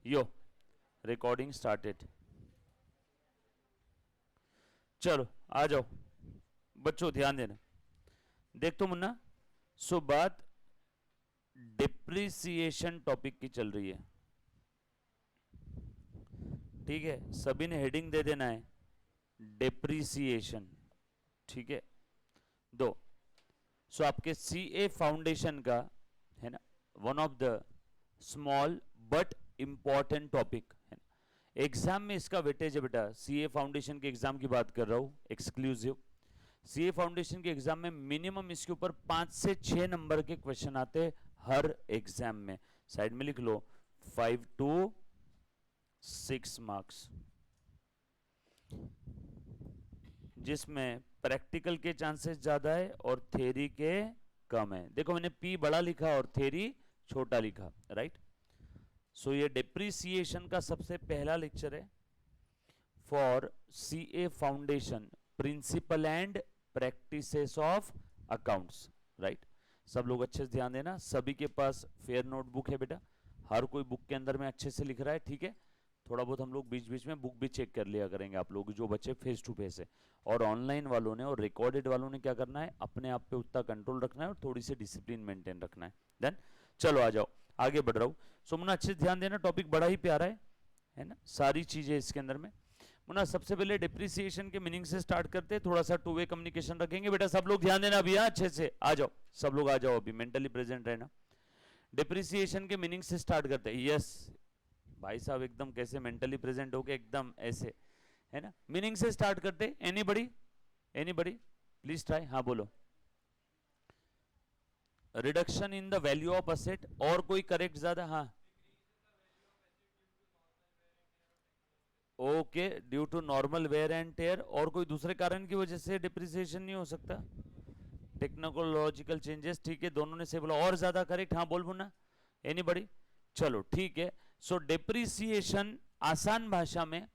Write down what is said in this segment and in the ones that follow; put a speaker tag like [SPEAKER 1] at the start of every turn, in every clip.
[SPEAKER 1] यो recording started. चलो आ जाओ बच्चों, ध्यान देना। देख तो मुन्ना, सो बात डिप्रिसिएशन टॉपिक की चल रही है, ठीक है। सभी ने हेडिंग दे देना है डिप्रिसिएशन, ठीक है। दो, सो आपके सीए फाउंडेशन का है ना, one of the small but important topic है ना। एग्जाम में इसका वेटेज है बेटा, सीए फाउंडेशन के एग्जाम की बात कर रहा हूं एक्सक्लूसिव। सीए फाउंडेशन के एग्जाम में मिनिमम इसके ऊपर 5 से 6 नंबर के क्वेश्चन आते हैं हर एग्जाम में। साइड में लिख लो 5 to 6 मार्क्स, जिसमें प्रैक्टिकल के चांसेस ज्यादा है और थ्योरी के कम है। देखो मैंने पी बड़ा लिखा और थ्योरी छोटा लिखा, राइट। सो ये डिप्रिसिएशन का सबसे पहला लेक्चर है for CA foundation, principle and practices of accounts, right. सब लोग अच्छे से ध्यान देना, सभी के पास फेयर नोटबुक है बेटा, हर कोई बुक के अंदर में अच्छे से लिख रहा है, ठीक है। थोड़ा बहुत हम लोग बीच बीच में बुक भी चेक कर लिया करेंगे आप लोग, जो बच्चे फेस टू फेस है। और ऑनलाइन वालों ने और रिकॉर्डेड वालों ने क्या करना है, अपने आप पे उतना कंट्रोल रखना है और थोड़ी सी डिसिप्लिन मेंटेन रखना है। देन चलो आ जाओ, आगे बढ़ रहा हूं। सो मुन्ना अच्छे से ध्यान देना, टॉपिक बड़ा ही प्यारा है ना, सारी चीजें इसके अंदर में। मुन्ना सबसे पहले डिप्रिसिएशन के मीनिंग से स्टार्ट करते हैं, थोड़ा सा टू वे कम्युनिकेशन रखेंगे बेटा, सब लोग ध्यान देना अभी, अच्छे से आ जाओ, सब लोग आ जाओ अभी, मेंटली प्रेजेंट रहना। डिप्रिसिएशन के मीनिंग से स्टार्ट करते हैं। यस भाई साहब, एकदम कैसे मेंटली प्रेजेंट हो गए, एकदम ऐसे, है ना। मीनिंग से स्टार्ट करते, एनीबडी एनीबडी प्लीज ट्राई, हाँ बोलो। Reduction in the value of asset, और कोई करेक्ट ज्यादा, हाँ okay, due to normal wear and tear, और कोई दूसरे कारण की वजह से डिप्रिसिएशन नहीं हो सकता, टेक्नोलॉजिकल चेंजेस, ठीक है, दोनों ने से बोला, और ज्यादा करेक्ट, हाँ बोल बोलना एनीबडी। चलो ठीक है। सो डिप्रिसिएशन आसान भाषा में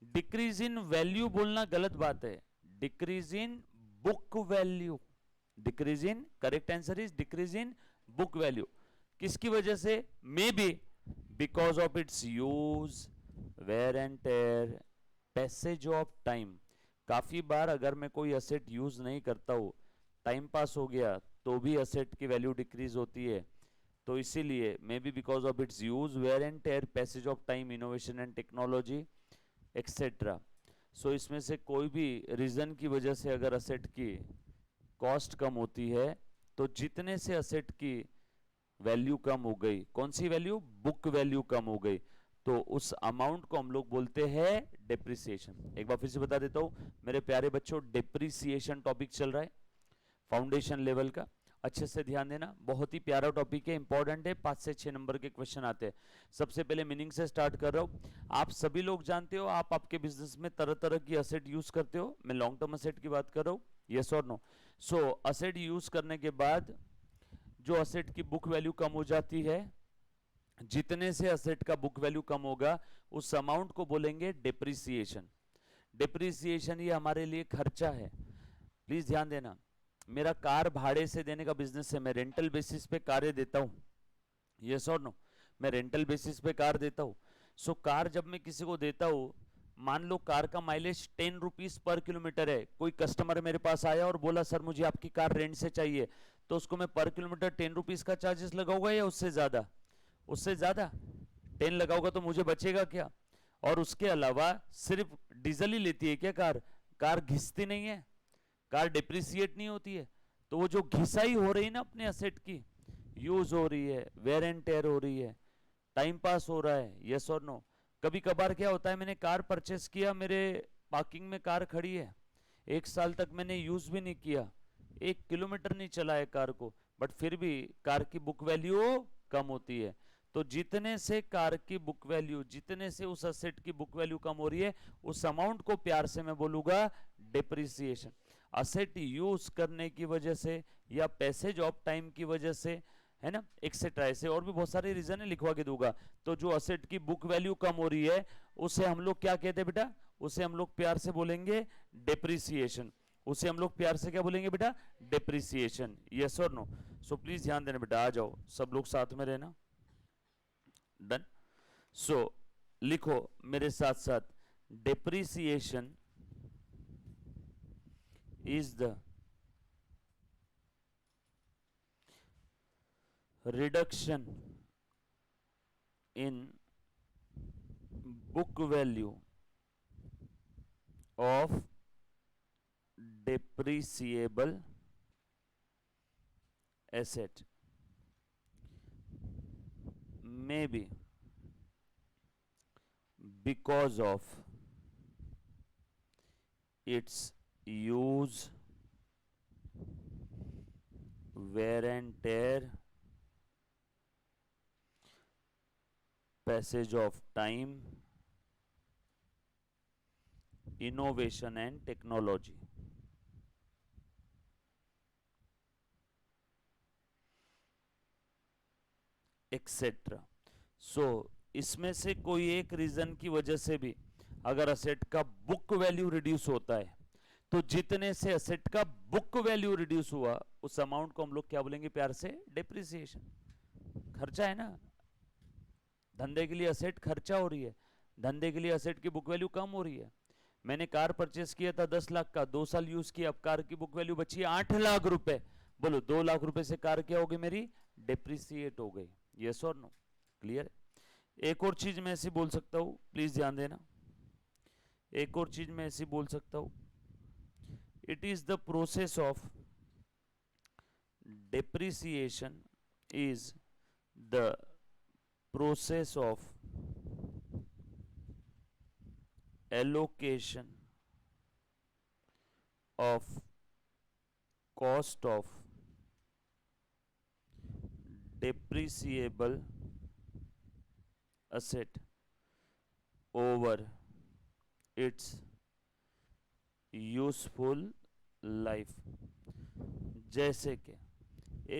[SPEAKER 1] डिक्रीज इन वैल्यू बोलना गलत बात है, decrease in book value, decrease in, correct answer is decrease in book value. किसकी वजह से, maybe because of its use, wear and tear, passage of time. काफी बार अगर मैं कोई असेट यूज नहीं करता हूं, टाइम पास हो गया, तो भी असेट की वैल्यू डिक्रीज होती है। तो इसीलिए maybe because of its use, wear and tear, passage of time, innovation and technology etcetera. So इसमें से कोई भी रीजन की वजह से अगर असेट की कॉस्ट कम होती है, तो जितने से असेट की वैल्यू कम हो गई, कौन सी वैल्यू, बुक वैल्यू कम हो गई, तो उस अमाउंट को हम लोग बोलते हैं डिप्रिसिएशन। एक बार फिर से बता देता हूं मेरे प्यारे बच्चों, डिप्रिसिएशन टॉपिक चल रहा है फाउंडेशन लेवल का, अच्छे से ध्यान देना, बहुत ही प्यारा टॉपिक है, इंपॉर्टेंट है, 5 से 6 नंबर के क्वेश्चन आते हैं। सबसे पहले मीनिंग से स्टार्ट कर रहा हूं। आप सभी लोग जानते हो, आप आपके बिजनेस में तरह तरह की असेट यूज करते हो, मैं लॉन्ग टर्म असेट की बात कर रहा हूं, यस और नो। सो असेट यूज करने के बाद जो असेट की बुक वैल्यू कम हो जाती है, जितने से असेट का बुक वैल्यू कम होगा, उस अमाउंट को बोलेंगे डिप्रिसिएशन। डिप्रिसिएशन ये हमारे लिए खर्चा है, प्लीज ध्यान देना। मेरा कार भाड़े से देने का बिजनेस है, मैं रेंटल बेसिस पे कारें देता हूं, यस और नो, मैं रेंटल बेसिस पे कार देता हूं। सो कार जब मैं किसी को देता हूं, मान लो कार का माइलेज 10 रुपीज पर किलोमीटर है, कोई कस्टमर मेरे पास आया और बोला सर मुझे आपकी कार रेंट से चाहिए, तो उसको मैं पर किलोमीटर 10 रुपीज का चार्जेस लगाऊंगा या उससे ज्यादा, उससे ज्यादा 10 लगाऊंगा, तो मुझे बचेगा क्या। और उसके अलावा सिर्फ डीजल ही लेती है क्या कार, कार घिसती नहीं है, कार डिप्रिसिएट नहीं होती है। तो वो जो घिसाई हो रही है ना अपने असेट की, यूज हो रही है, वेयर एंड टेयर हो रही है, टाइम पास हो रहा है, यस और नो। कभी कभार क्या होता है, मैंने कार परचेस किया, मेरे पार्किंग में कार खड़ी है, 1 साल तक मैंने यूज भी नहीं किया, 1 किलोमीटर नहीं चलाया कार को, बट फिर भी कार की बुक वैल्यू कम होती है। तो जितने से कार की बुक वैल्यू, जितने से उस असेट की बुक वैल्यू कम हो रही है, उस अमाउंट को प्यार से मैं बोलूंगा डिप्रिसिएशन। असेट यूज करने की वजह से या पैसेज ऑफ टाइम की वजह से, है ना, एक्सेट्रा, ऐसे और भी बहुत सारे रीजन है, लिखवा के दूंगा। तो जो असेट की बुक वैल्यू कम हो रही है, उसे हम लोग क्या कहते हैं बेटा, उसे हम लोग प्यार से बोलेंगे डिप्रिसिएशन। उसे हम लोग प्यार से क्या बोलेंगे बेटा, डिप्रिसिएशन, यस और नो। सो प्लीज ध्यान देना बेटा, आ जाओ सब लोग साथ में रहना, डन। सो लिखो मेरे साथ साथ, depreciation is the reduction in book value of depreciable asset, maybe because of its use, wear and tear, passage of time, innovation and technology. Etcetera. So इसमें से कोई एक रीजन की वजह से भी अगर असेट का बुक वैल्यू रिड्यूस होता है, तो जितने से असेट का बुक वैल्यू रिड्यूस हुआ उस अमाउंट को हम लोग क्या बोलेंगे प्यार से? डेप्रिसिएशन. खर्चा है ना, धंधे के लिए असेट खर्चा हो रही है, धंधे के लिए असेट की बुक वैल्यू कम हो रही है. मैंने कार परचेस किया था 10 लाख का, 2 साल यूज किया, अब कार की बुक वैल्यू बची है 8 लाख रुपए. बोलो 2 लाख रुपए से कार क्या हो गई मेरी? डेप्रिसिएट हो गई. यस और नो? क्लियर? एक और चीज मैं ऐसी बोल सकता हूं, प्लीज ध्यान देना. एक और चीज मैं ऐसी बोल सकता हूं, it is the process of depreciation is the process of allocation of cost of depreciable asset over its useful life. जैसे कि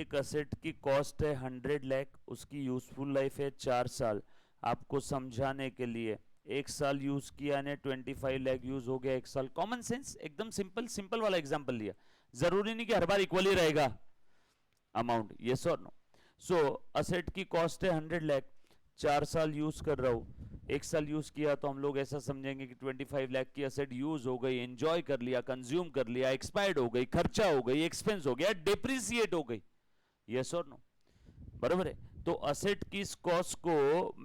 [SPEAKER 1] एक असेट की कॉस्ट है 100 लाख, उसकी यूजफुल लाइफ है 4 साल. आपको समझाने के लिए 1 साल यूज किया ने 25 लाख यूज हो गया 1 साल. कॉमन सेंस, एकदम सिंपल सिंपल वाला एग्जांपल लिया. जरूरी नहीं कि हर बार इक्वल ही रहेगा अमाउंट. यस और नो? सो असेट की कॉस्ट है 100 लाख, 4 साल यूज कर रहा हूं, 1 साल यूज किया तो हम लोग ऐसा समझेंगे कि 25 लाख की असेट यूज हो गई, एंजॉय कर लिया, कंज्यूम कर लिया, एक्सपायर्ड हो गई, खर्चा हो गई, एक्सपेंस हो गया, डेप्रिसिएट हो गई. यस और नो? बराबर है. तो असेट की इस कॉस्ट को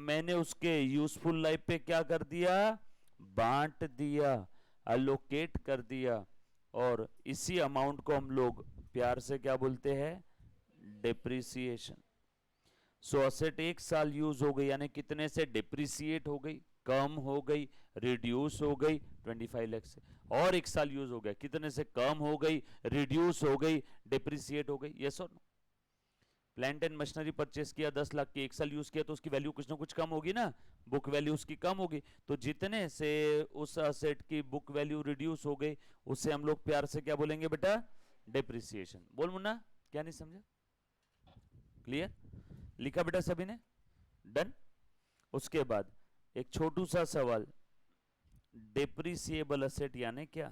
[SPEAKER 1] मैंने उसके यूजफुल लाइफ पे क्या कर दिया? बांट दिया, अलोकेट कर दिया, और इसी अमाउंट को हम लोग प्यार से क्या बोलते हैं? डेप्रिसिएशन. सो असेट 1 साल यूज हो गई, यानी कितने से डेप्रिसिएट हो गई? कम हो गई, रिड्यूस हो गई 25 लाख से. और 1 साल यूज हो गया, कितने से कम हो गई, रिड्यूस हो गई, डेप्रिसिएट हो गई. यस और no? Plant and machinery purchase किया 10 लाख की, 1 साल यूज किया तो उसकी वैल्यू कुछ ना कुछ कम होगी ना, बुक वैल्यू उसकी कम होगी. तो जितने से उस असेट की बुक वैल्यू रिड्यूस हो गई उससे हम लोग प्यार से क्या बोलेंगे बेटा? डेप्रिसिएशन. बोल मुन्ना, क्या नहीं समझा? क्लियर? लिखा बेटा सभी ने? डन. उसके बाद एक छोटू सा सवाल, डेप्रिसिएबल असेट यानी क्या?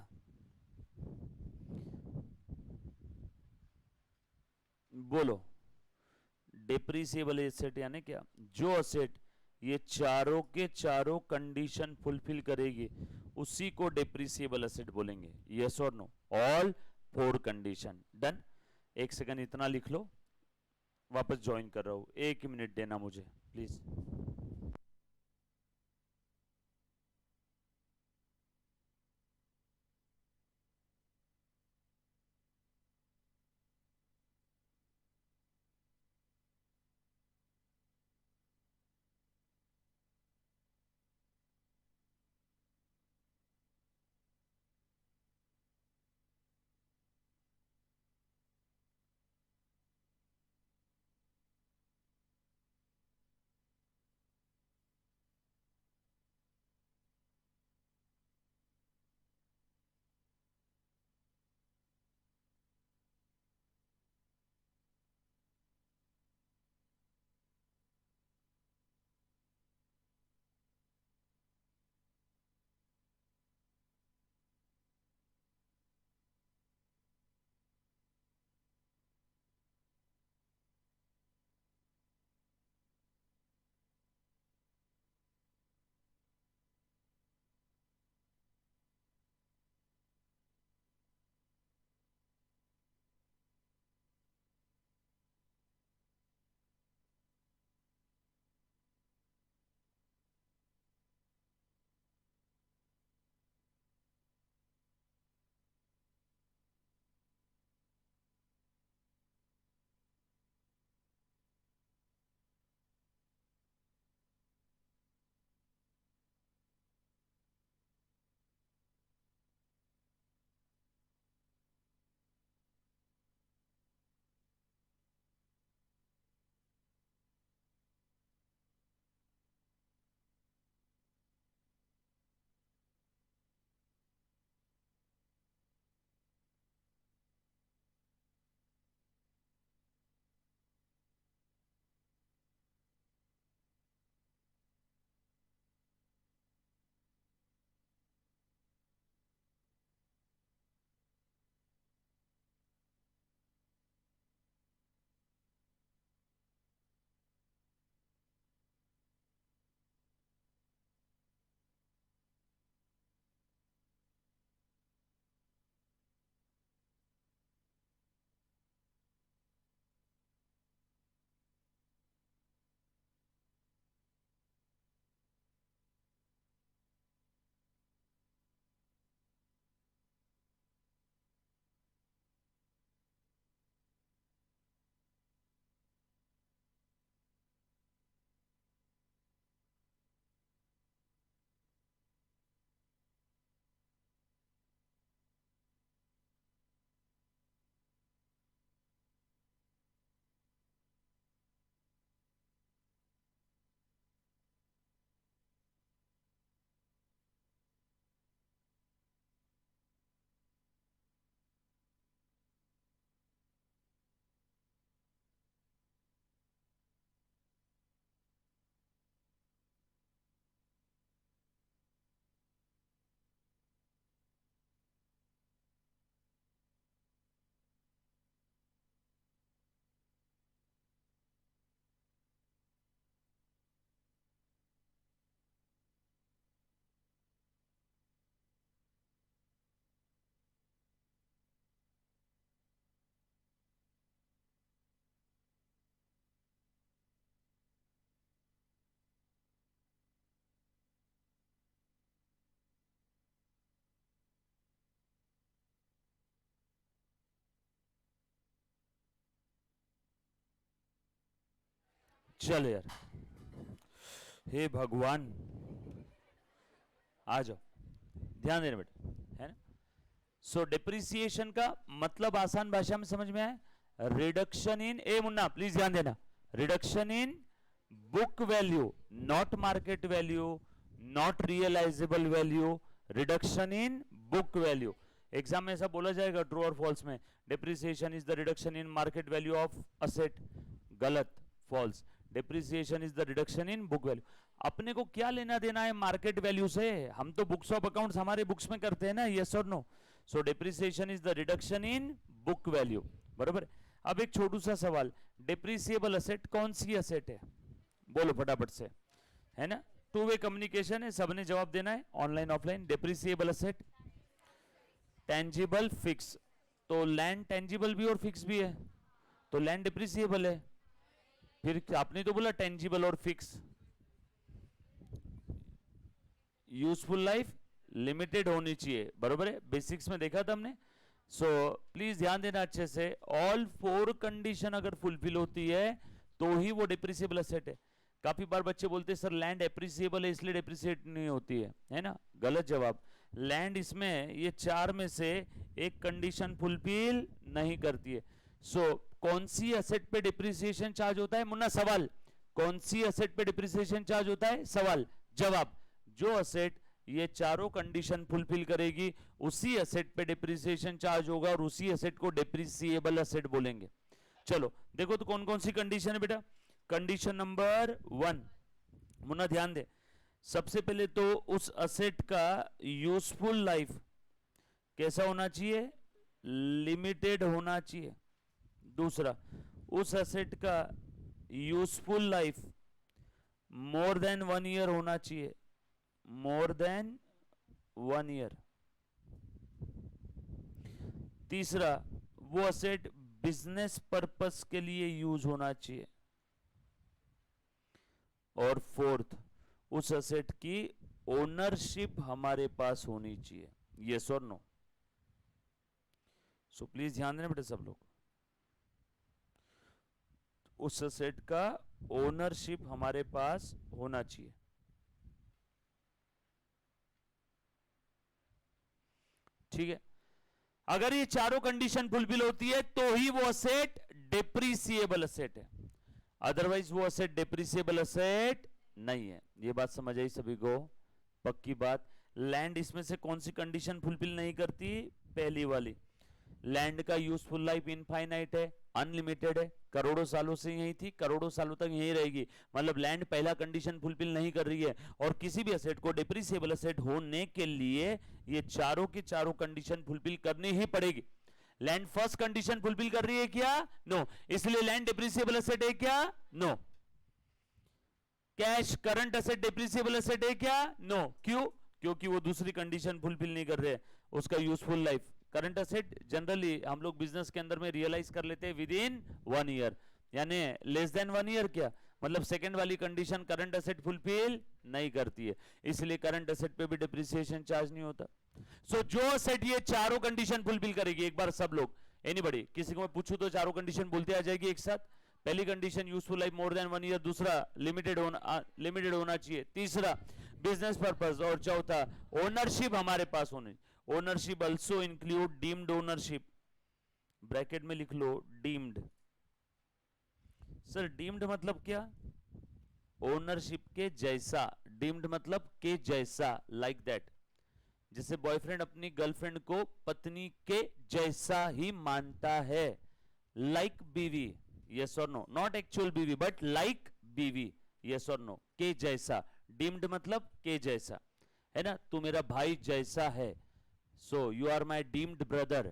[SPEAKER 1] बोलो. डेप्रिसिएबल एसेट यानी क्या? जो असेट ये चारों के चारों कंडीशन फुलफिल करेगी उसी को डेप्रिसिएबल असेट बोलेंगे. यस और no? All 4 condition. Done. 1 second इतना लिख लो, वापस ज्वाइन कर रहा हूं, 1 मिनट देना मुझे प्लीज. चलो यार, हे भगवान, आ जाओ, ध्यान देना बेटा, है ना। सो डिप्रिसिएशन का मतलब आसान भाषा में समझ में आया, रिडक्शन इन, ए मुन्ना प्लीज ध्यान देना, reduction in book value, not market value, not realisable value, reduction in book value. Exam में ऐसा बोला जाएगा ट्रू और फॉल्स में, depreciation is the reduction in market value of asset, गलत, false. Depreciation is the reduction in book value. अपने को क्या लेना देना है मार्केट वैल्यू से, हम तो बुक्स ऑफ अकाउंट्स हमारे बुक्स में करते हैं ना, यस और no. So depreciation is the reduction in book value, बराबर। अब एक छोटू सा सवाल, डिप्रिसिएबल असेट कौन सी असेट है, बोलो फटाफट से, है ना। टू वे कम्युनिकेशन है, सबने जवाब देना है, online offline. Depreciable asset, tangible fix, तो लैंड टेंजिबल भी और फिक्स भी है, तो लैंड डिप्रिसिएबल है। फिर आपने तो बोला टेंजिबल और फिक्स, यूजफुल लाइफ लिमिटेड होनी चाहिए, बरोबर है, बेसिक्स में देखा था हमने। सो प्लीज ध्यान देना अच्छे से, ऑल फोर कंडीशन अगर फुलफिल होती है तो ही वो डिप्रिसिएबल असेट है। काफी बार बच्चे बोलते हैं सर लैंड एप्रिसिएबल है इसलिए डिप्रिसिएट नहीं होती है ना, गलत जवाब। लैंड इसमें ये चार में से एक कंडीशन फुलफिल नहीं करती है। सो कौन सी असेट पे डिप्रिसिएशन चार्ज होता है मुन्ना, सवाल, कौन सी असेट पे डिप्रिसिएशन चार्ज होता है, सवाल, जवाब, जो असेट ये चारों कंडीशन फुलफिल करेगी उसी असेट पे डिप्रिसिएशन चार्ज होगा और उसी असेट को डिप्रिसिएबल असेट बोलेंगे। चलो देखो तो कौन कौन सी कंडीशन है बेटा। कंडीशन नंबर 1, मुन्ना ध्यान दे, सबसे पहले तो उस असेट का यूजफुल लाइफ कैसा होना चाहिए, लिमिटेड होना चाहिए। दूसरा, उस असेट का useful life more than 1 year होना चाहिए, मोर देन 1 ईयर। तीसरा, वो असेट बिजनेस पर्पस के लिए यूज होना चाहिए। और फोर्थ, उस असेट की ओनरशिप हमारे पास होनी चाहिए, यस और नो। सो प्लीज ध्यान देना बेटा सब लोग, उस असेट का ओनरशिप हमारे पास होना चाहिए। ठीक है, अगर ये चारों कंडीशन फुलफिल होती है तो ही वो असेट डिप्रिसिएबल असेट है, अदरवाइज वो असेट डिप्रिसिएबल असेट नहीं है। ये बात समझ आई सभी को, पक्की बात। लैंड इसमें से कौन सी कंडीशन फुलफिल नहीं करती, पहली वाली, लैंड का यूजफुल लाइफ इनफाइनाइट है, अनलिमिटेड है, करोड़ों सालों से यही थी, करोड़ों सालों तक यही रहेगी, मतलब लैंड पहला कंडीशन फुलफिल नहीं कर रही है। और किसी भी असेट को डिप्रिसिएबल असेट होने के लिए ये चारों की चारों कंडीशन फुलफिल करनी ही पड़ेगी। लैंड फर्स्ट कंडीशन फुलफिल कर रही है क्या, नो, इसलिए लैंड डिप्रिसिएबल असेट है क्या, no. Cash current asset depreciable asset है क्या, नो, क्यों, क्योंकि वो दूसरी कंडीशन फुलफिल नहीं कर रहे, उसका useful life. Current asset generally हम लोग बिजनेस के अंदर में रियलाइज कर लेते हैं विद इन 1 ईयर, यानी लेस देन 1 ईयर, क्या मतलब सेकंड वाली कंडीशन करंट असेट फुलफिल नहीं करती है, इसलिए करंट असेट पे भी डिप्रिसिएशन चार्ज नहीं होता। सो जो असेट ये चारों कंडीशन फुलफिल करेगी, एक बार सब लोग, एनीबॉडी, किसी को मैं पूछूं तो चारों कंडीशन बोलते आ जाएगी एक साथ। पहली condition useful life more than 1 year, दूसरा लिमिटेड होना चाहिए, तीसरा बिजनेस पर्पस, और चौथा ओनरशिप हमारे पास होनी। Ownership also include deemed ownership, bracket में लिख लो डीम्ड। सर डीम्ड मतलब क्या, ओनरशिप के जैसा, डीम्ड मतलब के जैसा, लाइक दैट, जैसे बॉयफ्रेंड अपनी गर्लफ्रेंड को पत्नी के जैसा ही मानता है, लाइक बीवी, यस और नो, नॉट एक्चुअल बीवी बट लाइक बीवी, यस और नो, के जैसा। डीम्ड मतलब के जैसा, है ना, तू मेरा भाई जैसा है, so you are my deemed brother,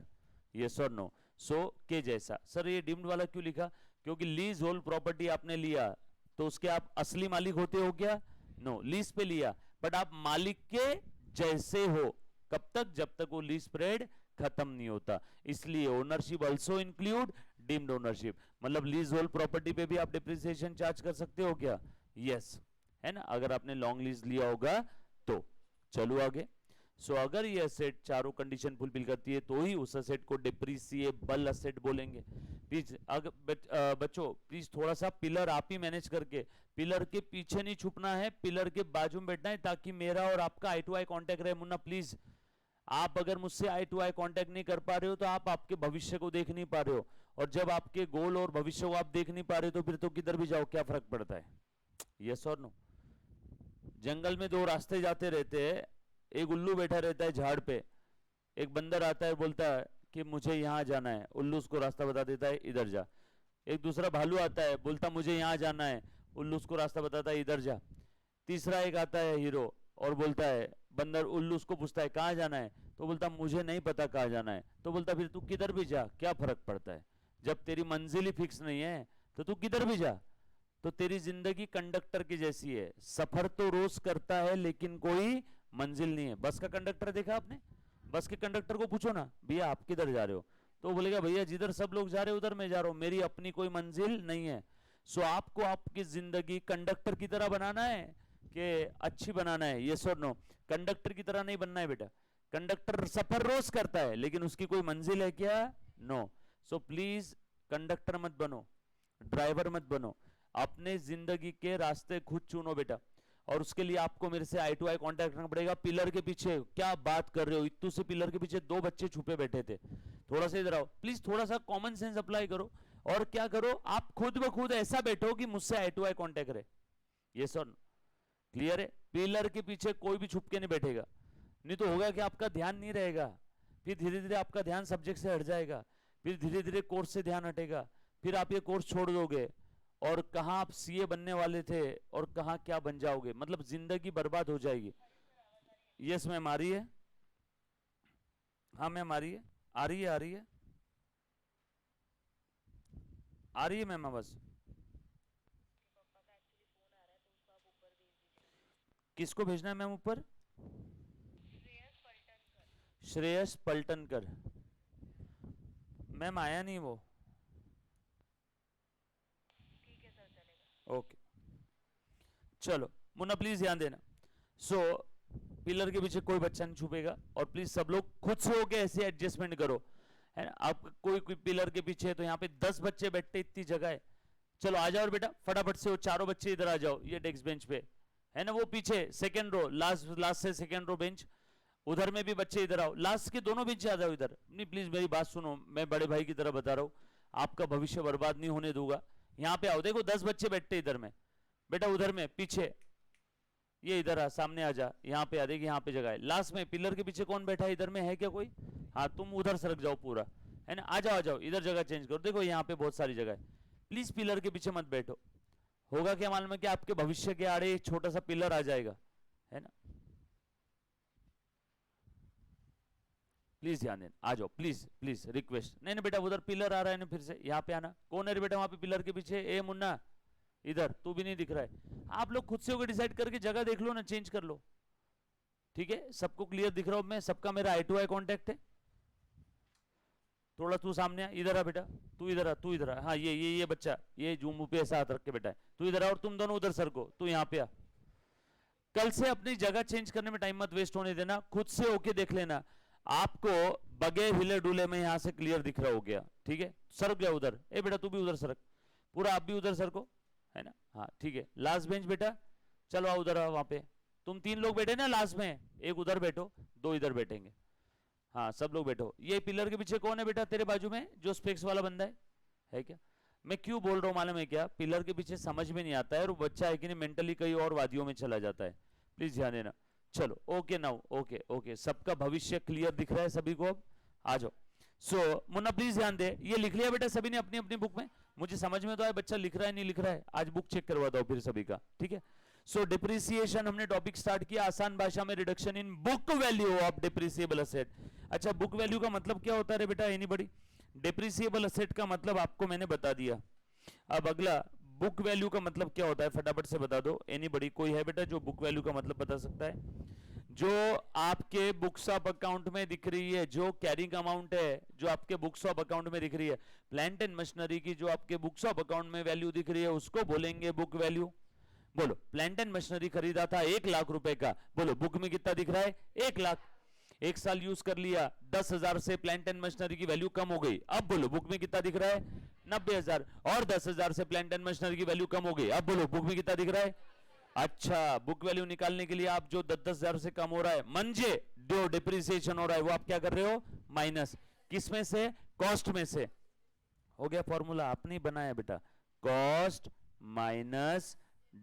[SPEAKER 1] yes और नो, सो के जैसा। सर ये डीम्ड वाला क्यों लिखा, क्योंकि लीज होल्ड प्रॉपर्टी आपने लिया तो उसके आप असली मालिक होते हो क्या, नो, लीज पे लिया, बट आप मालिक के जैसे हो, कब तक, जब तक वो लीज पीरियड खत्म नहीं होता, इसलिए ownership also include deemed ownership. मतलब लीज होल्ड प्रॉपर्टी पे भी आप डिप्रिसिएशन चार्ज कर सकते हो क्या, यस, है ना, अगर आपने लॉन्ग लीज लिया होगा तो। चलो आगे, सो अगर ये असेट चारों कंडीशन फुलफिल करती है तो ही उस असेट को डिप्रिसिएबल असेट बोलेंगे। प्लीज बच्चों प्लीज थोड़ा सा पिलर आप ही मैनेज करके, पिलर के पीछे नहीं छुपना है, पिलर के बाजू में बैठना है ताकि मेरा और आपका आई टू आई कांटेक्ट रहे। मुन्ना प्लीज, आप अगर मुझसे आई टू आई कांटेक्ट नहीं कर पा रहे हो तो आप आपके भविष्य को देख नहीं पा रहे हो, और जब आपके गोल और भविष्य को आप देख नहीं पा रहे हो तो फिर तो किधर भी जाओ क्या फर्क पड़ता है? यस और नो? जंगल में दो रास्ते जाते रहते हैं, एक उल्लू बैठा रहता है झाड़ पे, एक बंदर आता है बोलता है कि मुझे यहां जाना है, उल्लू उसको रास्ता बता देता है इधर जा। एक दूसरा भालू आता है बोलता मुझे यहां जाना है, उल्लू उसको रास्ता बताता है इधर जा। तीसरा एक आता है हीरो और बोलता है, बंदर उल्लू उसको पूछता है कहां जाना है, तो बोलता मुझे नहीं पता कहां जाना है, तो बोलता फिर तू किधर भी जा क्या फर्क पड़ता है, जब तेरी मंजिल ही फिक्स नहीं है तो तू किधर भी जा। तो तेरी जिंदगी कंडक्टर की जैसी है, सफर तो रोज करता है लेकिन कोई मंजिल नहीं है। बस का कंडक्टर देखा आपने? बस के कंडक्टर को पूछो ना भैया आप किधर जा रहे हो, तो बोलेगा भैया जिधर सब लोग जा रहे हैं उधर मैं जा रहा हूं, मेरी अपनी कोई मंजिल नहीं है। सो आपको आपकी जिंदगी कंडक्टर की तरह बनाना है कि अच्छी बनाना है? यस और नो? कंडक्टर की तरह नहीं बनना है बेटा। कंडक्टर सफर रोज करता है लेकिन उसकी कोई मंजिल है क्या? नो। सो प्लीज कंडक्टर मत बनो, ड्राइवर मत बनो, अपने जिंदगी के रास्ते खुद चुनो बेटा। और उसके लिए आपको मेरे से आई टू आई कांटेक्ट रखना पड़ेगा। पिलर के पीछे क्या बात कर रहे हो, इतू से पिलर के पीछे दो बच्चे छुपे बैठे थे, थोड़ा सा इधर आओ प्लीज, थोड़ा सा कॉमन सेंस अप्लाई करो और क्या करो, आप खुद ब खुद ऐसा बैठो कि मुझसे आई टू आई कांटेक्ट रहे। ये सर क्लियर है? पिलर के पीछे कोई भी छुप के नहीं बैठेगा, नहीं तो होगा कि आपका ध्यान नहीं रहेगा, फिर धीरे धीरे आपका ध्यान सब्जेक्ट से हट जाएगा, फिर धीरे धीरे कोर्स से ध्यान हटेगा, फिर आप ये कोर्स छोड़ दोगे और कहां आप सीए बनने वाले थे और कहां क्या बन जाओगे, मतलब जिंदगी बर्बाद हो जाएगी। यस मैम आ रही है? हाँ मैम आ रही है, आ रही है, आ रही है, आ रही है मैम आवाज? किसको भेजना है मैम ऊपर? श्रेयस पलटनकर। मैम आया नहीं वो। ओके चलो मुन्ना प्लीज ध्यान देना। सो पिलर के पीछे कोई बच्चा नहीं छुपेगा और प्लीज सब लोग खुद से होके ऐसे एडजस्टमेंट करो, है ना? आप कोई पिलर के पीछे है तो यहाँ पे 10 बच्चे बैठते इतनी जगह है, चलो आ जाओ बेटा फटाफट से, वो चारों बच्चे इधर आ जाओ ये डेस्क बेंच पे, है ना? वो पीछे सेकंड रो, लास्ट से सेकंड रो बेंच, उधर में भी बच्चे इधर आओ, लास्ट के दोनों बेंच आ जाओ इधर। नहीं प्लीज मेरी बात सुनो, मैं बड़े भाई की तरह बता रहा हूँ, आपका भविष्य बर्बाद नहीं होने दूंगा। यहाँ पे आओ, देखो 10 बच्चे बैठते इधर में, बेटा उधर में पीछे, ये इधर आ, सामने आ जा, यहाँ पे आ, देखिए यहाँ पे जगह है। लास्ट में पिलर के पीछे कौन बैठा है इधर में, है क्या कोई? हाँ तुम उधर सरक जाओ पूरा, है ना? आ जाओ आ जाओ इधर, जगह चेंज करो, देखो यहाँ पे बहुत सारी जगह है। प्लीज पिलर के पीछे मत बैठो, होगा क्या मालूम है कि आपके भविष्य के आड़े एक छोटा सा पिलर आ जाएगा, है ना? प्लीज ध्यान देना, आ जाओ प्लीज प्लीज रिक्वेस्ट। नहीं नहीं बेटा उधर पिलर आ रहा है ना, फिर से यहाँ पे आना। कौन है रे बेटा वहां पे पिलर के पीछे? ए मुन्ना इधर, तू भी नहीं दिख रहा है। आप लोग खुद से होकर डिसाइड करके जगह देख लो ना, चेंज कर लो, ठीक है? सबको क्लियर दिख रहा हूं मैं, सबका मेरा आई टू आई कॉन्टेक्ट है। थोड़ा तू सामने आ, इधर आ बेटा, तू इधर आ, तू इधर आ, हाँ ये बच्चा, ये जो मुंह पे ऐसा हाथ रख के बैठा है, तू इधर आ, और तुम दोनों उधर सरको, तू यहाँ पे आ। कल से अपनी जगह चेंज करने में टाइम मत वेस्ट होने देना, खुद से होके देख लेना, आपको बगैर हिले डुले में यहां से क्लियर दिख रहा हो गया, ठीक है? सरक गया उधर, ए बेटा तू भी उधर सरक, पूरा आप भी उधर सरको, है ना? हाँ ठीक है, लास्ट बेंच बेटा, चलो आओ उधर आओ, वहां पे तुम 3 लोग बैठे ना लास्ट में, एक उधर बैठो, 2 इधर बैठेंगे, हाँ सब लोग बैठो। ये पिलर के पीछे कौन है बेटा तेरे बाजू में, जो स्पेक्स वाला बंदा है क्या? मैं क्यों बोल रहा हूं मालूम है क्या? पिलर के पीछे समझ में नहीं आता है और बच्चा है कि नहीं मेंटली कई और वादियों में चला जाता है, प्लीज ध्यान देना। चलो ओके नाउ, ओके ओके, सबका भविष्य क्लियर दिख रहा है सभी को? अब आ जाओ। सो मुन्ना प्लीज ध्यान दे, ये लिख लिया बेटा सभी ने अपनी अपनी बुक में? मुझे समझ में तो आया बच्चा लिख रहा है नहीं लिख रहा है, आज बुक चेक करवा दो फिर सभी का, ठीक है? सो डिप्रिसिएशन हमने टॉपिक स्टार्ट किया, आसान भाषा में reduction in book value of depreciable asset. अच्छा बुक वैल्यू का मतलब क्या होता है बेटा, एनीबॉडी? डिप्रिसिएबल असेट का मतलब आपको मैंने बता दिया। अब अगला बुक वैल्यू का मतलब क्या होता है, फटाफट से बता दो एनीबॉडी, कोई है बेटा जो बुक वैल्यू का मतलब बता सकता है? जो आपके बुक्स ऑफ अकाउंट में दिख रही है, जो कैरिंग अमाउंट है जो आपके बुक्स ऑफ अकाउंट में दिख रही है, प्लांट एंड मशीनरी की जो आपके बुक्स ऑफ अकाउंट में वैल्यू दिख रही है उसको बोलेंगे बुक वैल्यू। बोलो प्लांट एंड मशीनरी खरीदा था 1 लाख रुपए का, बोलो बुक में कितना दिख रहा है? 1 लाख। एक साल यूज कर लिया, 10,000 से प्लांट एंड मशीनरी की वैल्यू कम हो गई। अब बोलो बुक में कितना दिख रहा है? 90,000। और 10,000 से प्लांट एंड मशीनरी की वैल्यू कम हो गई। अब बोलो बुक में कितना दिख रहा है? अच्छा, बुक वैल्यू निकालने के लिए आप जो 10,000 से कम हो रहा है, म्हणजे जो डिप्रिसिएशन हो रहा है, वो आप क्या कर रहे हो? माइनस। किस में से? कॉस्ट में से। हो गया फॉर्मूला, आपने बनाया बेटा, कॉस्ट माइनस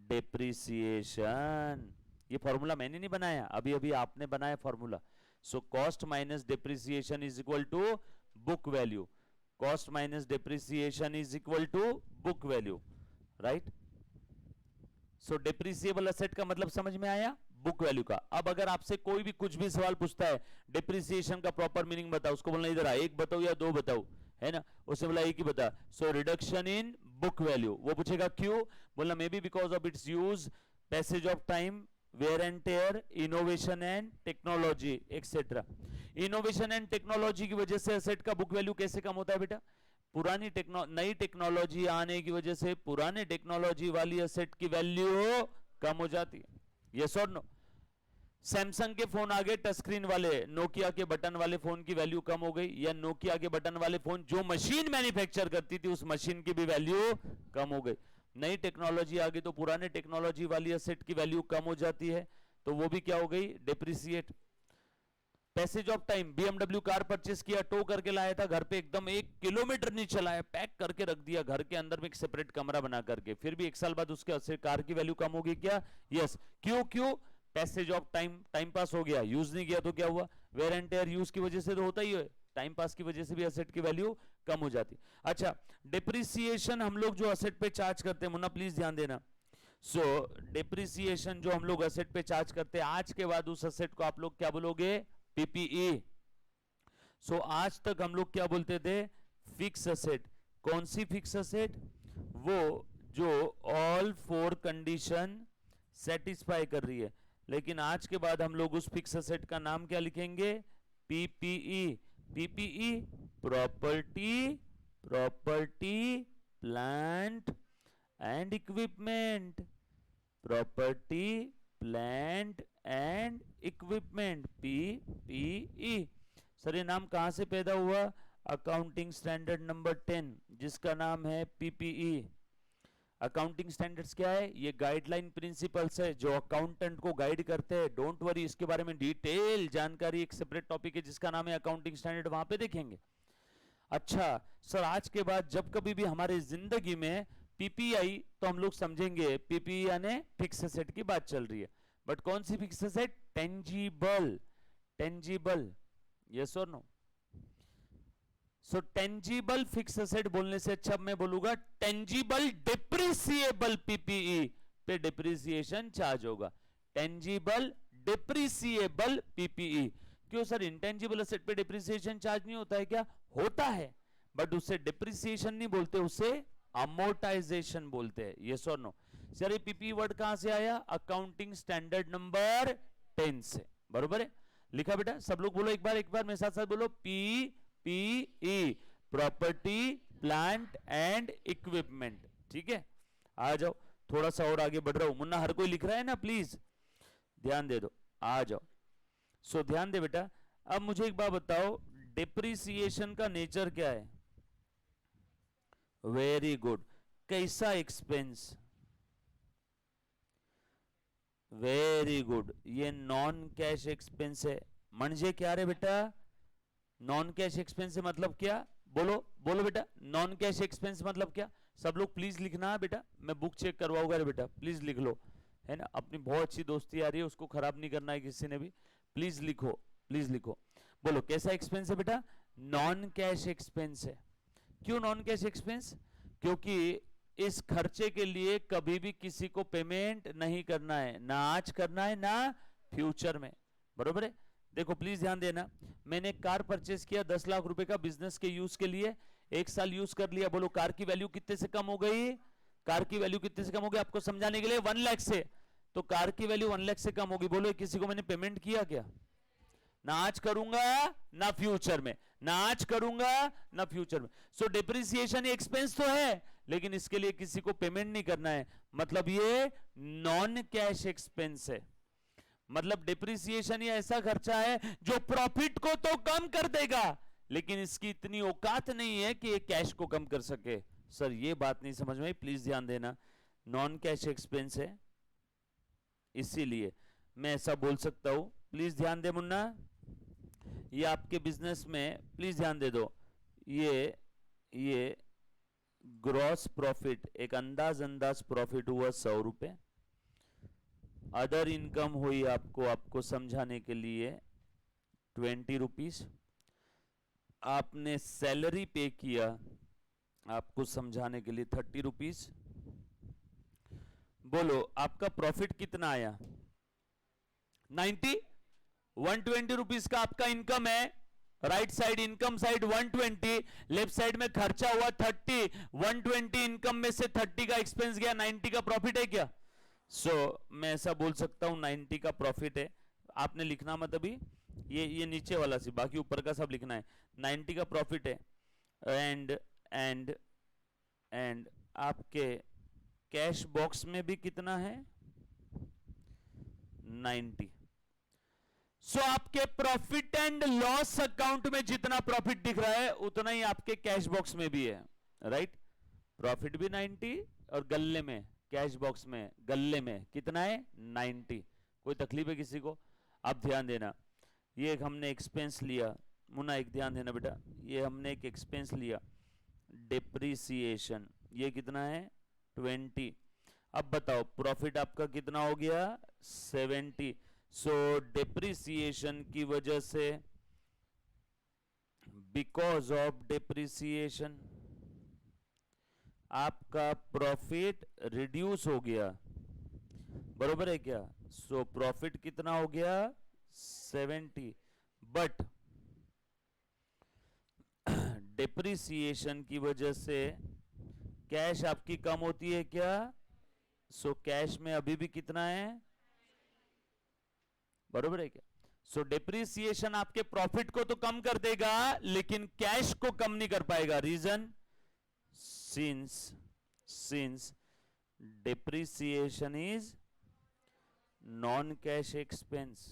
[SPEAKER 1] डिप्रिसिएशन। ये फॉर्मूला मैंने नहीं बनाया, अभी अभी आपने बनाया formula. So cost minus depreciation is equal to book value. Cost minus depreciation is equal to book value, right? So depreciable asset का मतलब समझ में आया? बुक वैल्यू का। अब अगर आपसे कोई भी कुछ भी सवाल पूछता है, डिप्रिसिएशन का प्रॉपर मीनिंग बताओ, उसको बोलना इधर आ, एक बताओ या दो बताओ, है ना? उससे बोला एक ही बता। So reduction in book value. वो पूछेगा क्यों? बोलना maybe because of its use, passage of time, wear and tear, innovation and technology etcetera. Innovation and technology की वजह से एसेट का बुक वैल्यू कैसे कम होता है बेटा? नई टेक्नोलॉजी आने की वजह से पुराने टेक्नोलॉजी वाली एसेट की वैल्यू कम हो जाती है। यस और नो? सैमसंग के फोन आ गए टच स्क्रीन वाले, नोकिया के बटन वाले फोन की वैल्यू कम हो गई, या नोकिया के बटन वाले फोन जो मशीन मैन्युफैक्चर करती थी उस मशीन की भी वैल्यू कम हो गई। नई टेक्नोलॉजी आ गई तो पुराने टेक्नोलॉजी वाली एसेट की वैल्यू कम हो जाती है, तो वो भी क्या हो गई? Depreciate. Passage of time, BMW car purchase किया, टो करके लाया था घर पे, एकदम 1 किलोमीटर नहीं चलाया, पैक करके रख दिया घर के अंदर में एक सेपरेट कमरा बना करके, फिर भी 1 साल बाद उसके कार की वैल्यू कम होगी क्या? यस। क्यों? क्यों? Passage of time, time pass हो गया, यूज नहीं किया तो क्या हुआ? वेयर एंड टेयर, यूज की वजह से तो होता ही है, टाइम पास की वजह से भी एसेट की वैल्यू कम हो जाती। अच्छा, डिप्रिसिएशन हम लोग जो एसेट पे चार्ज करते हैं, मुन्ना प्लीज ध्यान देना। सो डिप्रिसिएशन जो हम लोग एसेट पे चार्ज करते हैं, आज के बाद उस एसेट को आप लोग क्या बोलोगे? पीपीई। सो आज तक हम लोग क्या बोलते थे? Fix asset. कौन सी फिक्स एसेट? वो जो ऑल 4 कंडीशन सेटिस्फाई कर रही है। लेकिन आज के बाद हम लोग उस फिक्स एसेट का नाम क्या लिखेंगे? PPE. PPE property, property plant and equipment, property plant and equipment, PPE. Sir ये नाम कहां से पैदा हुआ? अकाउंटिंग स्टैंडर्ड नंबर 10 जिसका नाम है पीपीई। अकाउंटिंग स्टैंडर्ड्स क्या है? ये गाइडलाइन प्रिंसिपल्स है जो अकाउंटेंट को गाइड करते हैं। डोंट वरी, इसके बारे में डिटेल जानकारी एक सेपरेट टॉपिक है जिसका नाम है अकाउंटिंग स्टैंडर्ड, वहां पे देखेंगे। अच्छा सर, आज के बाद जब कभी भी हमारे जिंदगी में पीपीआई, तो हम लोग समझेंगे पीपीई यानी फिक्स एसेट की बात चल रही है। बट कौन सी fix asset? Tangible. Tangible, yes और no? So tangible fix asset बोलने से अच्छा मैं बोलूंगा टेंजिबल डिप्रिसिएबल पीपीई पे डिप्रिसिएशन चार्ज होगा। Tangible depreciable PPE. क्यों सर, इंटेंजिबल एसेट पे डिप्रिसिएशन चार्ज नहीं होता है क्या? होता है, बट उससे डिप्रिसिएशन नहीं बोलते, उससे अमोर्टाइजेशन बोलते हैं। यस और नो? सर ये पीपीई वर्ड कहां से आया? अकाउंटिंग स्टैंडर्ड नंबर 10 से। बरोबर है? लिखा बेटा? सब लोग बोलो एक बार मेरे साथ साथ बोलो, PPE property plant and equipment. ठीक है, आ जाओ, थोड़ा सा और आगे बढ़ रहा हूं। मुन्ना हर कोई लिख रहा है ना? प्लीज ध्यान दे दो, आ जाओ। सो ध्यान दे बेटा। अब मुझे एक बात बताओ, डिप्रिसिएशन का नेचर क्या है? Very good. कैसा एक्सपेंस? वेरी गुड, ये नॉन कैश एक्सपेंस है। म्हणजे क्या रे बेटा? नॉन कैश एक्सपेंस से मतलब क्या? बोलो बोलो बेटा, नॉन कैश एक्सपेंस मतलब क्या? सब लोग प्लीज लिखना बेटा, मैं बुक चेक करवाऊंगा रे बेटा, प्लीज लिख लो, है ना? अपनी बहुत अच्छी दोस्ती आ रही है, उसको खराब नहीं करना है किसी ने भी। प्लीज लिखो, प्लीज लिखो। बोलो कैसा एक्सपेंस है बेटा? नॉन कैश एक्सपेंस है। क्यों नॉन कैश एक्सपेंस? क्योंकि इस खर्चे के लिए कभी भी किसी को पेमेंट नहीं करना है, ना आज करना है ना फ्यूचर में। बरोबर है? देखो प्लीज ध्यान देना, मैंने कार परचेस किया 10 लाख रुपए का बिजनेस के यूज के लिए, 1 साल यूज कर लिया। बोलो कार की वैल्यू कितने से कम हो गई? कार की वैल्यू कितने से कम हो गई? आपको समझाने के लिए 1 लाख से, तो कार की वैल्यू 1 लाख से कम होगी। बोलो किसी को मैंने पेमेंट किया क्या? ना आज करूंगा ना फ्यूचर में, ना आज करूंगा ना फ्यूचर में। सो डिप्रिसिएशन एक्सपेंस तो है, लेकिन इसके लिए किसी को पेमेंट नहीं करना है, मतलब ये नॉन कैश एक्सपेंस है। मतलब डिप्रिसिएशन ये ऐसा खर्चा है जो प्रॉफिट को तो कम कर देगा, लेकिन इसकी इतनी औकात नहीं है कि ये कैश को कम कर सके। सर ये बात नहीं समझ में आई, प्लीज ध्यान देना। नॉन कैश एक्सपेंस है, इसीलिए मैं ऐसा बोल सकता हूं। प्लीज ध्यान दे मुन्ना, ये आपके बिजनेस में प्लीज ध्यान दे दो। ये ग्रॉस प्रॉफिट, एक अंदाज प्रॉफिट हुआ 100 रुपए। अदर इनकम हुई आपको समझाने के लिए 20 रुपीज। आपने सैलरी पे किया आपको समझाने के लिए 30 रुपीज। बोलो आपका प्रॉफिट कितना आया? 90। 120 रुपीज का आपका इनकम है। Right side income side 120, left side में खर्चा हुआ 30। 120 इनकम में से 30 का एक्सपेंस गया, 90 का प्रॉफिट है क्या? मैं ऐसा बोल सकता हूं 90 का प्रॉफिट है। आपने लिखना मत अभी, ये नीचे वाला सी, बाकी ऊपर का सब लिखना है। 90 का प्रॉफिट है। एंड आपके कैश बॉक्स में भी कितना है? 90। आपके प्रॉफिट एंड लॉस अकाउंट में जितना प्रॉफिट दिख रहा है उतना ही आपके कैश बॉक्स में भी है। राइट, प्रॉफिट भी 90 और गल्ले में, कैश बॉक्स में, गल्ले में कितना है? 90। कोई तकलीफ है किसी को? अब ध्यान देना, ये एक हमने एक्सपेंस लिया। मुन्ना एक ध्यान देना बेटा, ये हमने एक एक्सपेंस लिया डिप्रिसिएशन, ये कितना है? 20। अब बताओ प्रॉफिट आपका कितना हो गया? 70। डिप्रिसिएशन की वजह से, बिकॉज ऑफ डिप्रिसिएशन आपका प्रॉफिट रिड्यूस हो गया, बरोबर है क्या? प्रॉफिट कितना हो गया? 70। बट डिप्रिसिएशन की वजह से कैश आपकी कम होती है क्या? कैश में अभी भी कितना है? बरोबर है क्या? डिप्रिसिएशन आपके प्रॉफिट को तो कम कर देगा लेकिन कैश को कम नहीं कर पाएगा। Reason, since depreciation is non cash expense.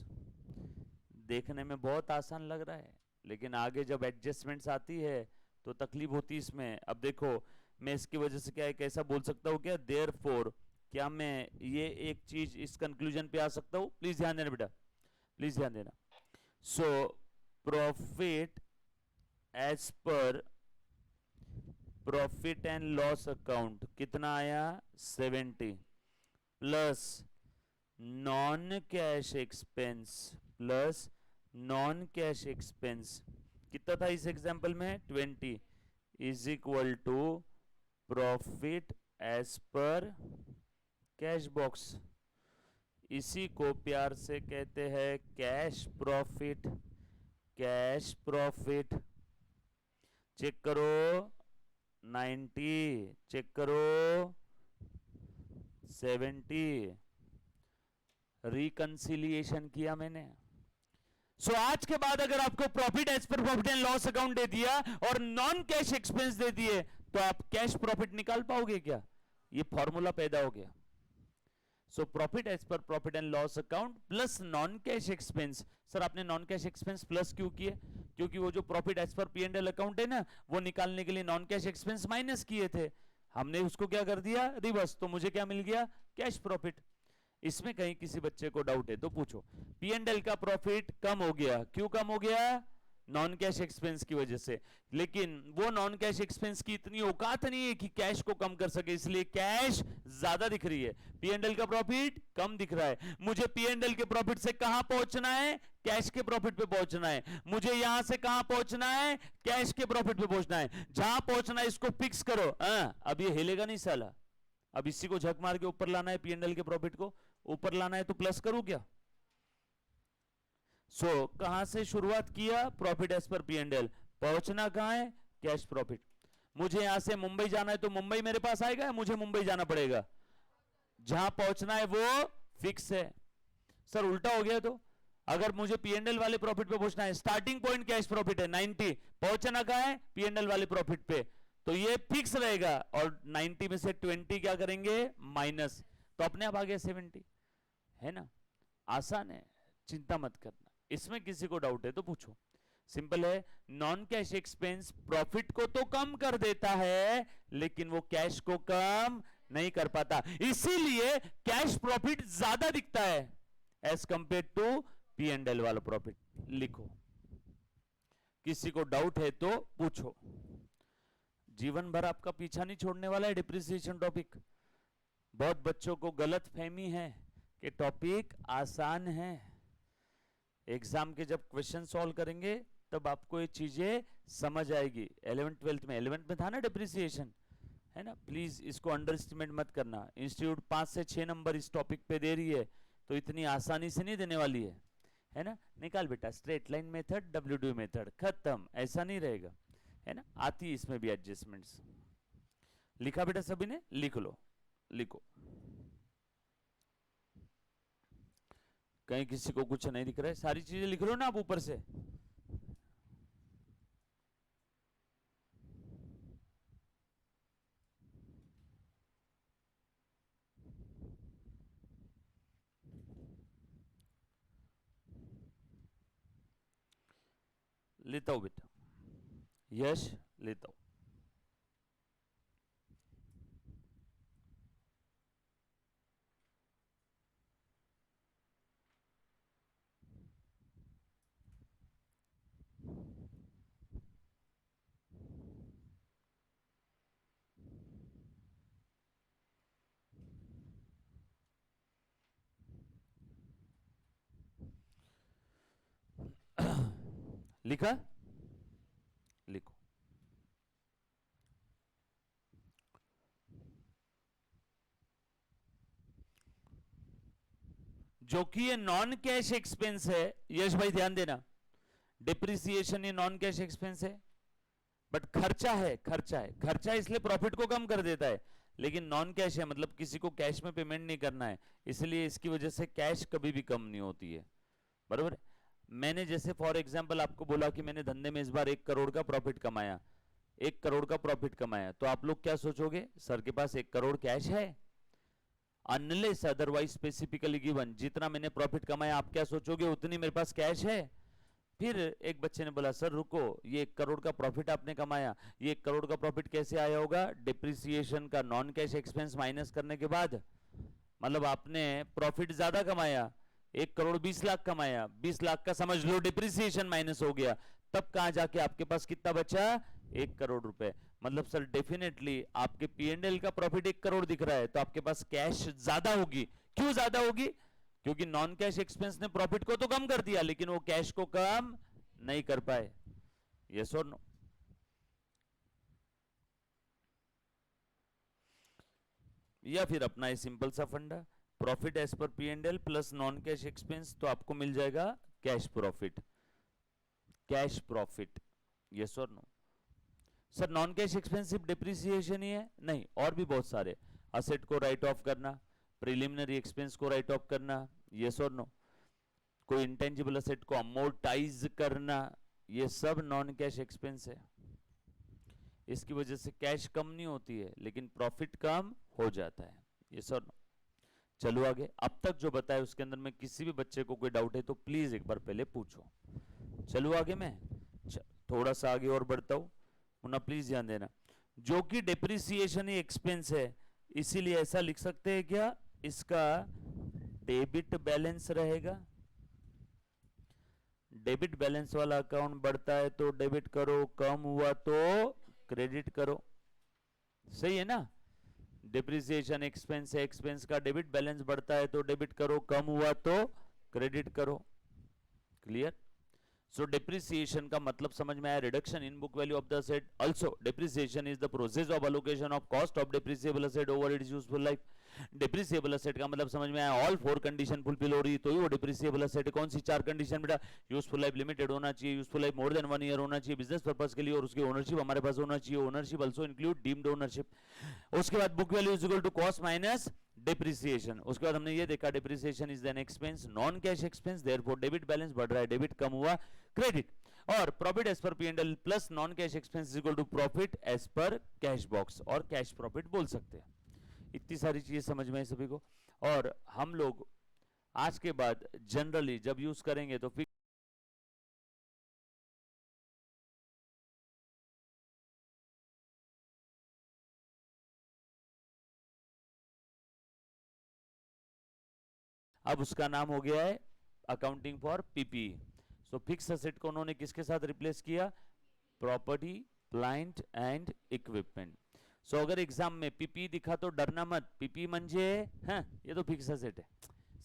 [SPEAKER 1] देखने में बहुत आसान लग रहा है लेकिन आगे जब एडजस्टमेंट्स आती है तो तकलीफ होती है इसमें। अब देखो मैं इसकी वजह से क्या कैसा बोल सकता हूं क्या? देयरफॉर, क्या मैं ये एक चीज इस कंक्लूजन पे आ सकता हूं? प्लीज ध्यान देना बेटा, प्लीज ध्यान देना। Profit as per profit and loss account कितना आया? 70 plus non cash expense plus non cash expense कितना था इस एग्जांपल में? 20 is equal to profit as per cash box. इसी को प्यार से कहते हैं cash profit. Cash profit check करो 90, चेक करो 70। रिकंसिलिएशन किया मैंने। आज के बाद अगर आपको profit as per profit and loss account दे दिया और नॉन कैश एक्सपेंस दे दिए तो आप कैश प्रॉफिट निकाल पाओगे क्या? ये फॉर्मूला पैदा हो गया। Profit as per profit and loss account plus non cash expense. Sir आपने नॉन कैश एक्सपेंस प्लस क्यों किए? क्योंकि वो जो profit as per P and L account है ना, वो निकालने के लिए नॉन कैश एक्सपेंस माइनस किए थे, हमने उसको क्या कर दिया? रिवर्स। तो मुझे क्या मिल गया? Cash profit. इसमें कहीं किसी बच्चे को डाउट है तो पूछो। पी एंड एल का प्रॉफिट कम हो गया, क्यों कम हो गया? नॉन कैश एक्सपेंस की वजह से। लेकिन वो नॉन कैश एक्सपेंस की इतनी औकात नहीं है कि कैश को कम कर सके, इसलिए कैश ज्यादा दिख रही है, पी एंड एल का प्रॉफिट कम दिख रहा है। मुझे पी एंड एल के प्रॉफिट से कहां पहुंचना है? कैश के प्रॉफिट पे पहुंचना है। मुझे यहां से कहां पहुंचना है? कैश के प्रॉफिट पे पहुंचना है। जहां पहुंचना है इसको फिक्स करो। अब ये हिलेगा नहीं साला। अब इसी को झक मार के ऊपर लाना है, पी एंड एल के प्रॉफिट को ऊपर लाना है, तो प्लस करूं क्या? कहां से शुरुआत किया? Profit as per P and L. पहुंचना कहां है? Cash profit. मुझे यहां से मुंबई जाना है तो मुंबई मेरे पास आएगा या मुझे मुंबई जाना पड़ेगा? जहां पहुंचना है वो फिक्स है। सर उल्टा हो गया तो? अगर मुझे पी एंड एल वाले प्रॉफिट पे पहुंचना है, स्टार्टिंग पॉइंट कैश प्रॉफिट है 90, पहुंचना कहां है? पी एंड एल वाले प्रॉफिट पे, तो ये फिक्स रहेगा और 90 में से 20 क्या करेंगे? माइनस, तो अपने आप आ गया 70, है ना? आसान है, चिंता मत करना। इसमें किसी को डाउट है तो पूछो। सिंपल है, नॉन कैश एक्सपेंस प्रॉफिट को तो कम कर देता है लेकिन वो कैश को कम नहीं कर पाता, इसीलिए कैश प्रॉफिट ज्यादा दिखता है as compare to P and L वाला प्रॉफिट। लिखो, किसी को डाउट है तो पूछो। जीवन भर आपका पीछा नहीं छोड़ने वाला है डिप्रिसिएशन टॉपिक। बहुत बच्चों को गलत फहमी है कि टॉपिक आसान है। एग्जाम के जब क्वेश्चन सॉल्व करेंगे तब आपको ये चीजें समझ आएगी। 11th 12th में था ना डिप्रिसिएशन, है ना। प्लीज इसको अंडर एस्टिमेट मत करना। इंस्टीट्यूट 5 से 6 नंबर इस टॉपिक पे दे रही है तो इतनी आसानी से नहीं देने वाली है ना। निकाल बेटा, straight line method, WD method, खत्म। ऐसा नहीं रहेगा, है ना। आती है इसमें भी एडजस्टमेंट्स। लिखा बेटा सभी ने? लिख लो, लिखो। कहीं किसी को कुछ नहीं दिख रहा है? सारी चीजें लिख लो ना आप ऊपर से। लेता हूं बेटा, यश लेता हूं। लिखा? लिखो। जो कि ये नॉन कैश एक्सपेंस है, यश भाई ध्यान देना, डिप्रिसिएशन ये नॉन कैश एक्सपेंस है बट खर्चा है, खर्चा इसलिए प्रॉफिट को कम कर देता है, लेकिन नॉन कैश है मतलब किसी को कैश में पेमेंट नहीं करना है, इसलिए इसकी वजह से कैश कभी भी कम नहीं होती है। बराबर है। मैंने जैसे फॉर एग्जांपल आपको बोला कि मैंने धंधे में इस बार 1 करोड़ का प्रॉफिट कमाया, 1 करोड़ का प्रॉफिट कमाया, तो आप लोग क्या सोचोगे, सर के पास 1 करोड़ कैश है? अनलेस अदरवाइज स्पेसिफिकली गिवन, जितना मैंने प्रॉफिट कमाया आप क्या सोचोगे, उतनी मेरे पास कैश है। फिर एक बच्चे ने बोला सर रुको, ये 1 करोड़ का प्रॉफिट आपने कमाया, ये 1 करोड़ का प्रॉफिट कैसे आया होगा? डिप्रिसिएशन का नॉन कैश एक्सपेंस माइनस करने के बाद। मतलब आपने प्रॉफिट ज्यादा कमाया, 1 करोड़ 20 लाख कमाया, 20 लाख का समझ लो डिप्रिसिएशन माइनस हो गया, तब कहां जाके आपके पास कितना बचा? 1 करोड़ रुपए। मतलब सर डेफिनेटली आपके P&L का प्रॉफिट 1 करोड़ दिख रहा है तो आपके पास कैश ज्यादा होगी। क्यों ज्यादा होगी? क्योंकि नॉन कैश एक्सपेंस ने प्रॉफिट को तो कम कर दिया लेकिन वो कैश को कम नहीं कर पाए। यस और नो? या फिर अपना ये सिंपल सा फंडा, profit as per P&L plus non cash expense, तो आपको मिल जाएगा cash profit. Cash profit, yes और no? Sir non cash expense सिर्फ डिप्रिसिएशन ही है? नहीं, और भी बहुत सारे। असेट को राइट ऑफ करना, प्रिलिमिनरी एक्सपेंस को राइट ऑफ करना, यस और नो? कोई इंटेंजिबल असेट को अमोर्टाइज करना, ये सब नॉन कैश एक्सपेंस है। इसकी वजह से कैश कम नहीं होती है लेकिन प्रॉफिट कम हो जाता है, यस और नो? चलो आगे। अब तक जो बताया उसके अंदर में किसी भी बच्चे को कोई डाउट है तो प्लीज एक बार पहले पूछो। चलो आगे, मैं थोड़ा सा आगे और बढ़ता हूं, मुन्ना प्लीज ध्यान देना। जो कि डिप्रिसिएशन ही एक्सपेंस है, इसीलिए ऐसा लिख सकते हैं क्या, इसका डेबिट बैलेंस रहेगा। डेबिट बैलेंस वाला अकाउंट बढ़ता है तो डेबिट करो, कम हुआ तो क्रेडिट करो। सही है ना? डिप्रिसिएशन एक्सपेंस है, एक्सपेंस का डेबिट बैलेंस बढ़ता है तो डेबिट करो, कम हुआ तो क्रेडिट करो। क्लियर? सो डिप्रिसिएशन का मतलब समझ में आया, reduction in book value of the asset. Also depreciation is the process of allocation of cost of depreciable asset over its useful life. Depreciable asset का मतलब समझ में आया, ऑल 4 कंडीशन फुलफिल हो रही तो वो डिप्रिसिएबल असेट। कौन सी 4 कंडीशन बेटा? यूजफुल लाइफ लिमिटेड होना चाहिए, useful life more than 1 year होना चाहिए बिजनेस पर्पस के लिए, और उसकी ओनरशिप हमारे पास होना चाहिए। Ownership also include deemed ownership. उसके बाद book value is equal to cost minus depreciation. उसके बाद हमने ये देखा depreciation is an expense, non cash expense, therefore debit balance बढ़ रहा है, डेबिट कम हुआ क्रेडिट। और profit as per P&L plus non cash expense is equal to profit as per cash box, और कैश प्रॉफिट बोल सकते हैं। इतनी सारी चीजें समझ में है सभी को। और हम लोग आज के बाद जनरली जब यूज करेंगे तो फिक्स अब उसका नाम हो गया है accounting for PP. So fix asset को उन्होंने किसके साथ रिप्लेस किया? Property, plant and equipment. So अगर एग्जाम में पीपी दिखा तो डरना मत, पीपी म्हणजे हाँ ये तो फिक्स असेट है।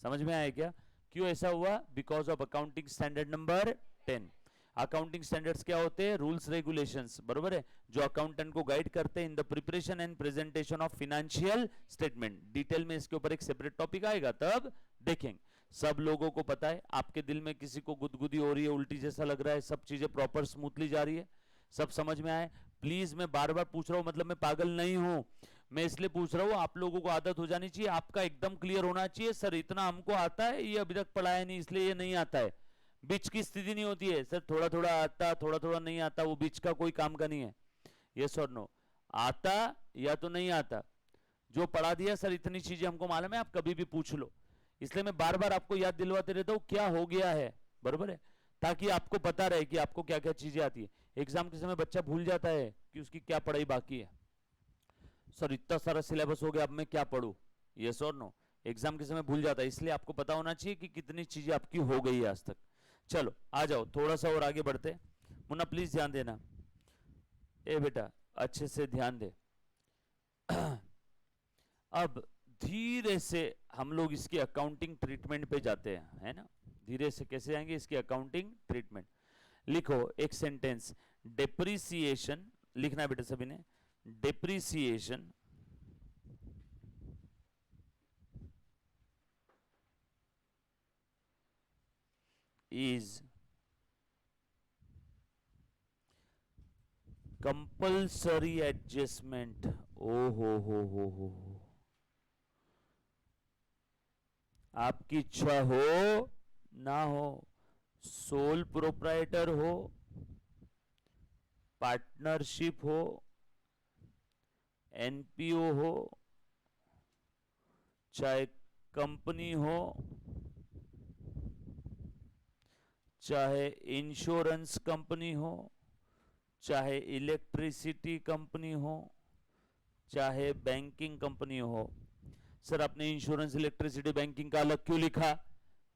[SPEAKER 1] समझ में आया क्या? क्यों ऐसा हुआ? Because of accounting standard number 10। Accounting standards क्या होते हैं? रूल्स रेगुलेशंस, बरोबर है, जो अकाउंटेंट को गाइड करते हैं in the preparation and presentation of financial statement. Detail में इसके ऊपर एक सेपरेट टॉपिक आएगा तब देखेंगे। सब लोगों को पता है, आपके दिल में किसी को गुदगुदी हो रही है, उल्टी जैसा लग रहा है, सब चीजें प्रॉपर स्मूथली जा रही है, सब समझ में आए? प्लीज मैं बार बार पूछ रहा हूं, मतलब मैं पागल नहीं हूं, मैं इसलिए पूछ रहा हूं, आप लोगों को आदत हो जानी चाहिए, आपका एकदम क्लियर होना चाहिए सर इतना हमको आता है, ये अभी तक पढ़ाया नहीं इसलिए ये नहीं आता है। बीच की स्थिति नहीं होती है सर थोड़ा थोड़ा आता थोड़ा थोड़ा नहीं आता, वो बीच का कोई काम का नहीं है। यस और नो, आता या तो नहीं आता, जो पढ़ा दिया सर इतनी चीजें हमको मालूम है, आप कभी भी पूछ लो। इसलिए मैं बार बार आपको याद दिलवाते रहता हूं क्या हो गया है, बरोबर है, ताकि आपको पता रहे कि आपको क्या क्या चीजें आती है। एग्जाम के समय बच्चा भूल जाता है कि उसकी क्या पढ़ाई बाकी है। सर इतना सारा सिलेबस हो गया अब मैं क्या पढ़ूं? यस और नो, एग्जाम के समय भूल जाता है, इसलिए आपको पता होना चाहिए कि कितनी चीजें आपकी हो गई है आज तक। चलो आ जाओ थोड़ा सा और आगे बढ़ते। मुन्ना प्लीज ध्यान देना, ए बेटा अच्छे से ध्यान दे। अब धीरे से हम लोग इसकी अकाउंटिंग ट्रीटमेंट पे जाते हैं, है ना? धीरे से कैसे आएंगे इसकी अकाउंटिंग ट्रीटमेंट। लिखो एक सेंटेंस, डेप्रिसिएशन, लिखना है बेटा सभी ने, डेप्रिसिएशन is compulsory adjustment। ओ हो, आपकी इच्छा हो ना हो, सोल प्रोप्राइटर हो, पार्टनरशिप हो, एनपीओ हो, चाहे कंपनी हो, चाहे इंश्योरेंस कंपनी हो, चाहे इलेक्ट्रिसिटी कंपनी हो, चाहे बैंकिंग कंपनी हो। सर आपने इंश्योरेंस, इलेक्ट्रिसिटी, बैंकिंग का अलग क्यों लिखा?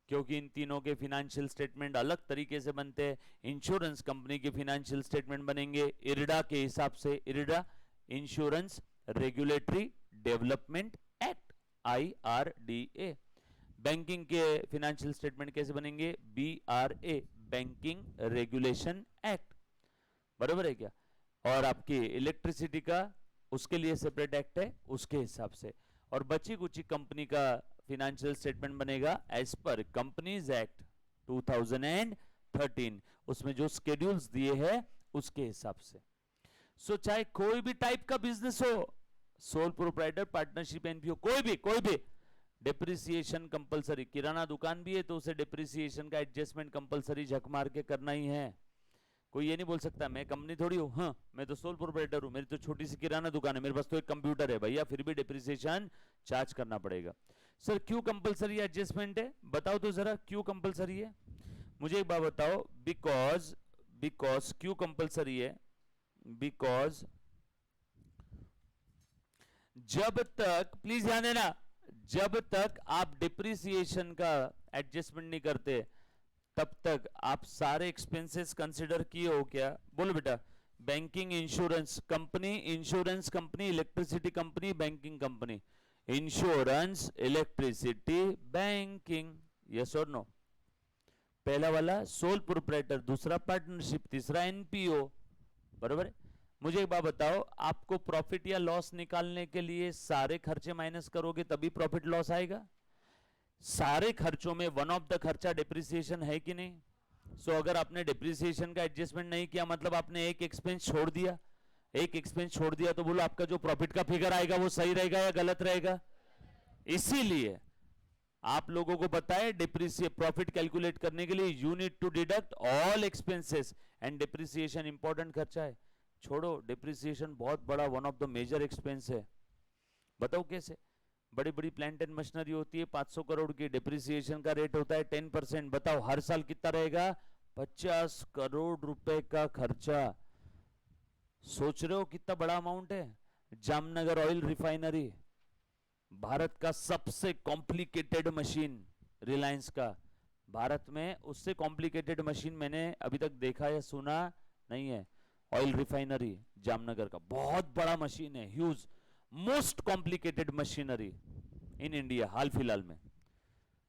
[SPEAKER 1] क्योंकि इन तीनों के फिनेंशियल स्टेटमेंट अलग तरीके से बनते हैं। इंश्योरेंस कंपनी के फिनेंशियल स्टेटमेंट बनेंगे इरडा के हिसाब से, IRDA insurance regulatory development act, IRDA। Banking के फिनेंशियल स्टेटमेंट कैसे बनेंगे? BRA, बैंकिंग रेगुलेशन एक्ट, बराबर है क्या? और आपकी इलेक्ट्रिसिटी का उसके लिए सेपरेट एक्ट है, उसके हिसाब से। और बची कुची कंपनी का फिनेंशियल स्टेटमेंट बनेगा एज पर कंपनीज एक्ट 2013, उसमें जो स्केड्यूल्स दिए हैं उसके हिसाब से। सो चाहे कोई भी टाइप का बिजनेस हो, सोल प्रोप्राइटर, पार्टनरशिप, एनपीओ, कोई भी डिप्रिसिएशन कंपलसरी। किराना दुकान भी है तो उसे डिप्रिसिएशन का एडजस्टमेंट कंपलसरी झक मार के करना ही है। कोई ये नहीं बोल सकता मैं कंपनी थोड़ी हूं, हाँ मैं तो सोल प्रोप्राइटर हूं, मेरी तो छोटी सी किराना दुकान है, मेरे पास तो एक कंप्यूटर है भैया, फिर भी डिप्रिसिएशन चार्ज करना पड़ेगा। सर क्यों कंपलसरी एडजस्टमेंट है? बताओ तो जरा क्यों कंपलसरी है, मुझे एक बात बताओ। बिकॉज क्यों कंपलसरी है? बिकॉज जब तक, प्लीज ध्यान देना, जब तक आप डिप्रिसिएशन का एडजस्टमेंट नहीं करते तब तक आप सारे एक्सपेंसेस कंसिडर किए हो क्या? बोलो बेटा। Banking, insurance company, electricity company, banking company, insurance, electricity, banking, yes और नो? पहला वाला सोल प्रोप्राइटर, दूसरा पार्टनरशिप, तीसरा एनपीओ, बराबर है? मुझे एक बात बताओ, आपको प्रॉफिट या लॉस निकालने के लिए सारे खर्चे माइनस करोगे तभी प्रॉफिट लॉस आएगा। सारे खर्चों में वन ऑफ द खर्चा डिप्रिसिएशन है कि नहीं? सो अगर आपने डिप्रिसिएशन का एडजस्टमेंट नहीं किया मतलब आपने एक एक्सपेंस छोड़ दिया, एक एक्सपेंस छोड़ दिया, तो बोलो आपका जो प्रॉफिट का फिगर आएगा वो सही रहेगा या गलत रहेगा? इसीलिए आप लोगों को पता है डिप्रिसिएट प्रॉफिट कैलकुलेट करने के लिए you need to deduct all expenses and depreciation important खर्चा है। छोड़ो, डिप्रिसिएशन बहुत बड़ा one of the major expense है। बताओ कैसे? बड़ी बड़ी प्लांट एंड मशीनरी होती है 500 करोड़ की, डिप्रिसिएशन का रेट होता है 10%। बताओ हर साल कितना रहेगा? 50 करोड़ रुपए का खर्चा। सोच रहे हो कितना बड़ा अमाउंट है? जामनगर ऑयल रिफाइनरी, भारत का सबसे कॉम्प्लिकेटेड मशीन, रिलायंस का। भारत में उससे कॉम्प्लिकेटेड मशीन मैंने अभी तक देखा या सुना नहीं है। ऑयल रिफाइनरी जामनगर का बहुत बड़ा मशीन है, huge, most complicated machinery in India हाल फिलहाल में।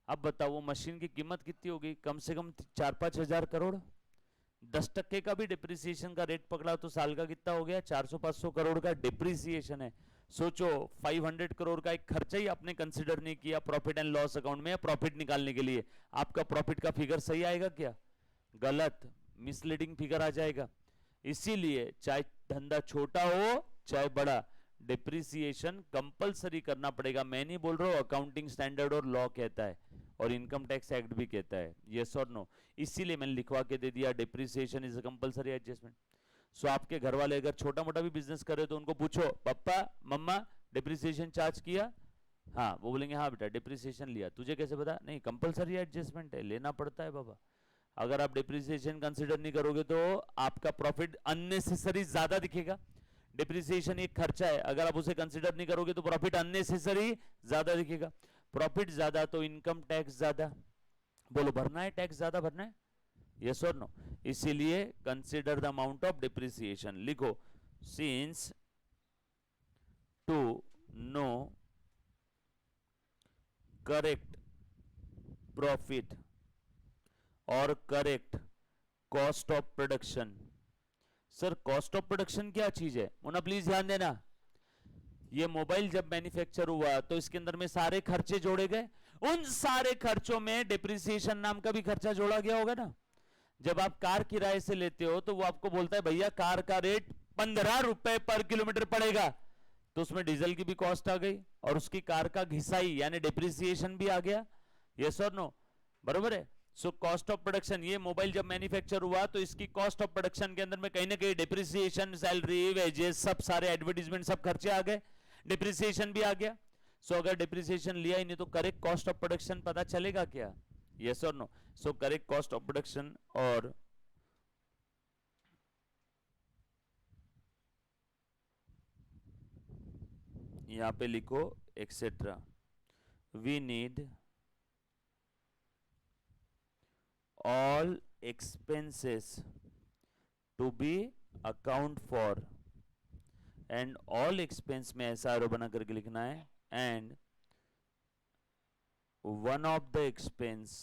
[SPEAKER 1] अब बताओ वो मशीन की कीमत कितनी होगी? कम से कम 4-5 हजार करोड़। 10% का भी डिप्रिसिएशन का रेट पकड़ा तो साल का कितना हो गया? 400-500 करोड़ का डिप्रिसिएशन है। सोचो 500 करोड़ का एक खर्चा ही आपने कंसिडर नहीं किया प्रॉफिट एंड लॉस अकाउंट में, या प्रॉफिट निकालने के लिए। आपका प्रॉफिट का फिगर सही आएगा क्या? गलत, मिसलीडिंग फिगर आ जाएगा। इसीलिए चाहे धंधा छोटा हो चाहे बड़ा, डिप्रिसिएशन कंपलसरी करना पड़ेगा। मैं नहीं बोल रहा हूं, अकाउंटिंग स्टैंडर्ड और लॉ कहता है और इनकम टैक्स एक्ट भी कहता है, यस और नो। इसीलिए मैंने लिखवा के दे दिया depreciation is a compulsory adjustment. So आपके घर वाले अगर छोटा मोटा भी बिजनेस करे तो उनको पूछो, पापा मम्मा डिप्रिसिएशन चार्ज किया? हाँ, वो बोलेंगे हाँ बेटा डिप्रिसिएशन लिया। तुझे कैसे पता? नहीं, कंपलसरी एडजस्टमेंट है, लेना पड़ता है बाबा। अगर आप डिप्रिसिएशन कंसिडर नहीं करोगे तो आपका प्रॉफिट अननेसेसरी ज्यादा दिखेगा। डिप्रिसिएशन एक खर्चा है, अगर आप उसे कंसिडर नहीं करोगे तो प्रॉफिट अननेसेसरी ज्यादा दिखेगा। प्रॉफिट ज्यादा तो इनकम टैक्स ज्यादा। बोलो भरना है, टैक्स ज्यादा भरना है, यस और नो। इसीलिए consider the amount of depreciation लिखो। Since to know correct profit और correct cost of production. Sir cost of production क्या चीज है? मुन्ना प्लीज ध्यान देना। ये मोबाइल जब मैन्युफैक्चर हुआ तो इसके अंदर में सारे खर्चे जोड़े गए, उन सारे खर्चों में डिप्रिसिएशन नाम का भी खर्चा जोड़ा गया होगा ना। जब आप कार किराए से लेते हो तो वो आपको बोलता है भैया कार का रेट 15 रुपए पर किलोमीटर पड़ेगा, तो उसमें डीजल की भी कॉस्ट आ गई और उसकी कार का घिसाई यानी डिप्रिसिएशन भी आ गया, यस और नो, बरोबर है। सो कॉस्ट ऑफ प्रोडक्शन, ये मोबाइल जब मैन्युफैक्चर हुआ तो इसकी कॉस्ट ऑफ प्रोडक्शन के अंदर में कहीं ना कहीं डिप्रिसिएशन, सैलरी, वेजेस, सब सारे एडवर्टीजमेंट सब खर्चे आ गए, डिप्रिसिएशन भी आ गया। सो अगर डिप्रिसिएशन लिया ही नहीं तो करेक्ट कॉस्ट ऑफ प्रोडक्शन पता चलेगा क्या? यस और no. So correct cost of production और यहां पे लिखो etcetera. We need all expenses to be account for, and all expense में ऐसा एरो बना करके लिखना है, and one of the expense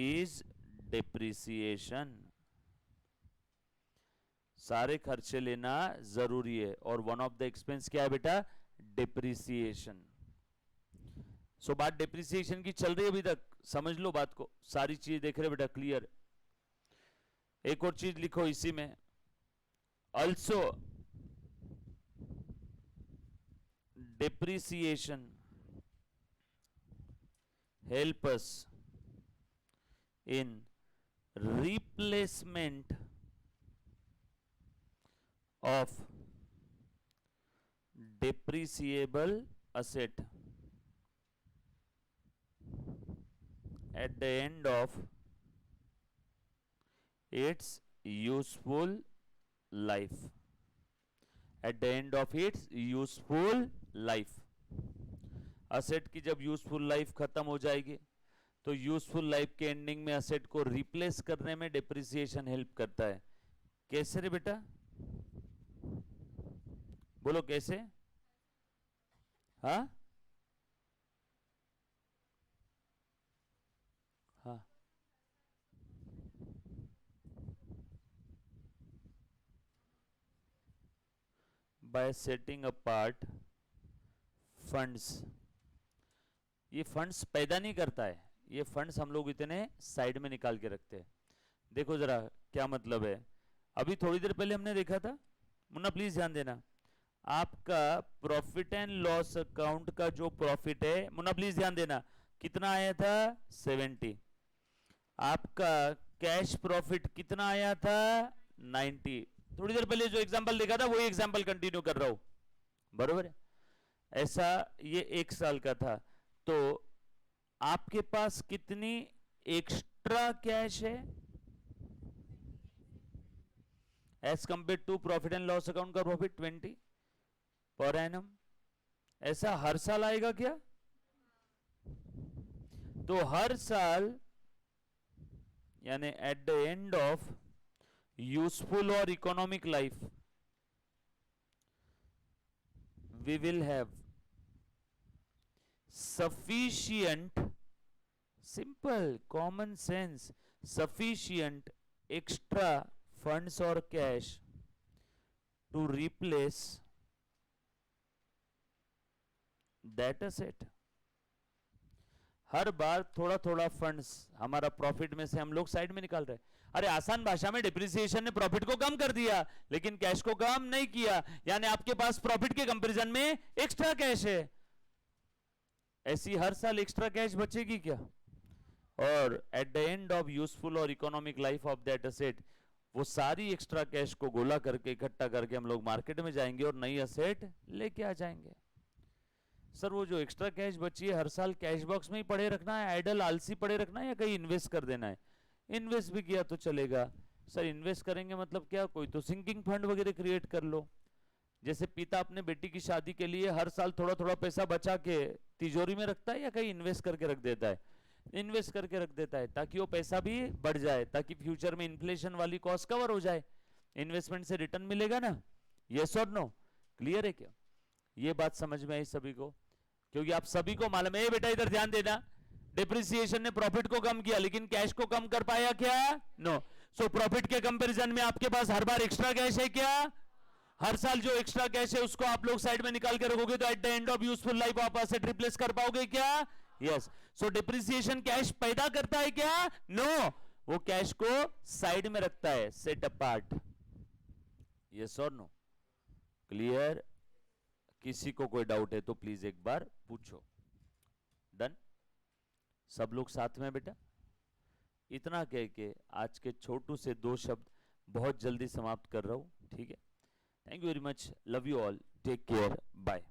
[SPEAKER 1] is depreciation। सारे खर्चे लेना जरूरी है और वन ऑफ द एक्सपेंस क्या है बेटा? डिप्रिसिएशन। सो बात डिप्रिसिएशन की चल रही है अभी तक, समझ लो बात को, सारी चीज देख रहे बेटा, क्लियर। एक और चीज लिखो इसी में, also depreciation help us in replacement of depreciable asset at the end of its useful life, at the end of its useful life। Asset की जब यूजफुल लाइफ खत्म हो जाएगी तो यूजफुल लाइफ के एंडिंग में असेट को रिप्लेस करने में डिप्रिसिएशन हेल्प करता है। कैसे रे बेटा? बोलो कैसे? हाँ हाँ, बाय सेटिंग अपार्ट फंड्स। ये फंड्स पैदा नहीं करता है, ये फंड्स हम लोग इतने साइड में निकाल के रखते हैं। देखो जरा क्या मतलब है, अभी थोड़ी देर पहले हमने देखा था, मुन्ना प्लीज ध्यान देना, आपका प्रॉफिट एंड लॉस अकाउंट का जो प्रॉफिट है, मुन्ना प्लीज ध्यान देना, कितना आया था? 70। आपका कैश प्रॉफिट कितना आया था? 90। थोड़ी देर पहले जो एग्जांपल देखा था वही एग्जांपल कंटिन्यू कर रहा हूं, बरोबर है। ऐसा ये 1 साल का था, तो आपके पास कितनी एक्स्ट्रा कैश है as compare to profit and loss account का प्रॉफिट 20 पर एनम? ऐसा हर साल आएगा क्या? तो हर साल यानी at the end of useful और economic life we will have sufficient, simple common sense, sufficient extra funds or cash to replace that asset. हर बार थोड़ा थोड़ा फंड्स हमारा प्रॉफिट में से हम लोग साइड में निकाल रहे हैं। अरे आसान भाषा में डिप्रिसिएशन ने प्रॉफिट को कम कर दिया लेकिन कैश को कम नहीं किया, यानी आपके पास प्रॉफिट के कंपैरिजन में एक्स्ट्रा कैश है। ऐसी हर साल एक्स्ट्रा कैश बचेगी क्या? और at the end of useful और economic life of that asset वो सारी एक्स्ट्रा कैश को गोला करके इकट्ठा करके हम लोग मार्केट में जाएंगे और नई असेट लेके आ जाएंगे। सर वो जो एक्स्ट्रा कैश बची है हर साल कैश बॉक्स में ही पड़े रखना है, आइडल आलसी पड़े रखना है, या कहीं इन्वेस्ट कर देना है? इन्वेस्ट भी किया तो चलेगा। सर इन्वेस्ट करेंगे मतलब क्या? कोई तो सिंकिंग फंड वगैरह क्रिएट कर लो। जैसे पिता अपने बेटी की शादी के लिए हर साल थोड़ा थोड़ा पैसा बचा के तिजोरी में रखता है या कहीं इन्वेस्ट करके रख देता है? इन्वेस्ट करके रख देता है ताकि वो पैसा भी बढ़ जाए, ताकि फ्यूचर में इन्फ्लेशन वाली कॉस्ट कवर हो जाए। इन्वेस्टमेंट से रिटर्न मिलेगा ना? यस और नो? क्लियर है क्या? ये बात समझ में आई सभी को? क्योंकि आप सभी को मालूम है, बेटा इधर ध्यान देना, डिप्रिसिएशन ने प्रॉफिट को कम किया लेकिन कैश को कम कर पाया क्या? नो। सो प्रॉफिट के कंपैरिजन में आपके पास हर बार एक्स्ट्रा कैश है क्या? हर साल जो एक्स्ट्रा कैश है उसको आप लोग साइड में निकाल के रखोगे तो eight the end of useful life आप एसेट रिप्लेस कर पाओगे क्या? यस। सो डिप्रिसिएशन कैश पैदा करता है क्या? नो, वो कैश को साइड में रखता है, सेट अपार्ट। यस और नो? क्लियर? किसी को कोई डाउट है तो प्लीज एक बार पूछो। डन? सब लोग साथ में बेटा? इतना कह के आज के छोटू से 2 शब्द बहुत जल्दी समाप्त कर रहा हूं, ठीक है? Thank you very much, love you all, take care, bye.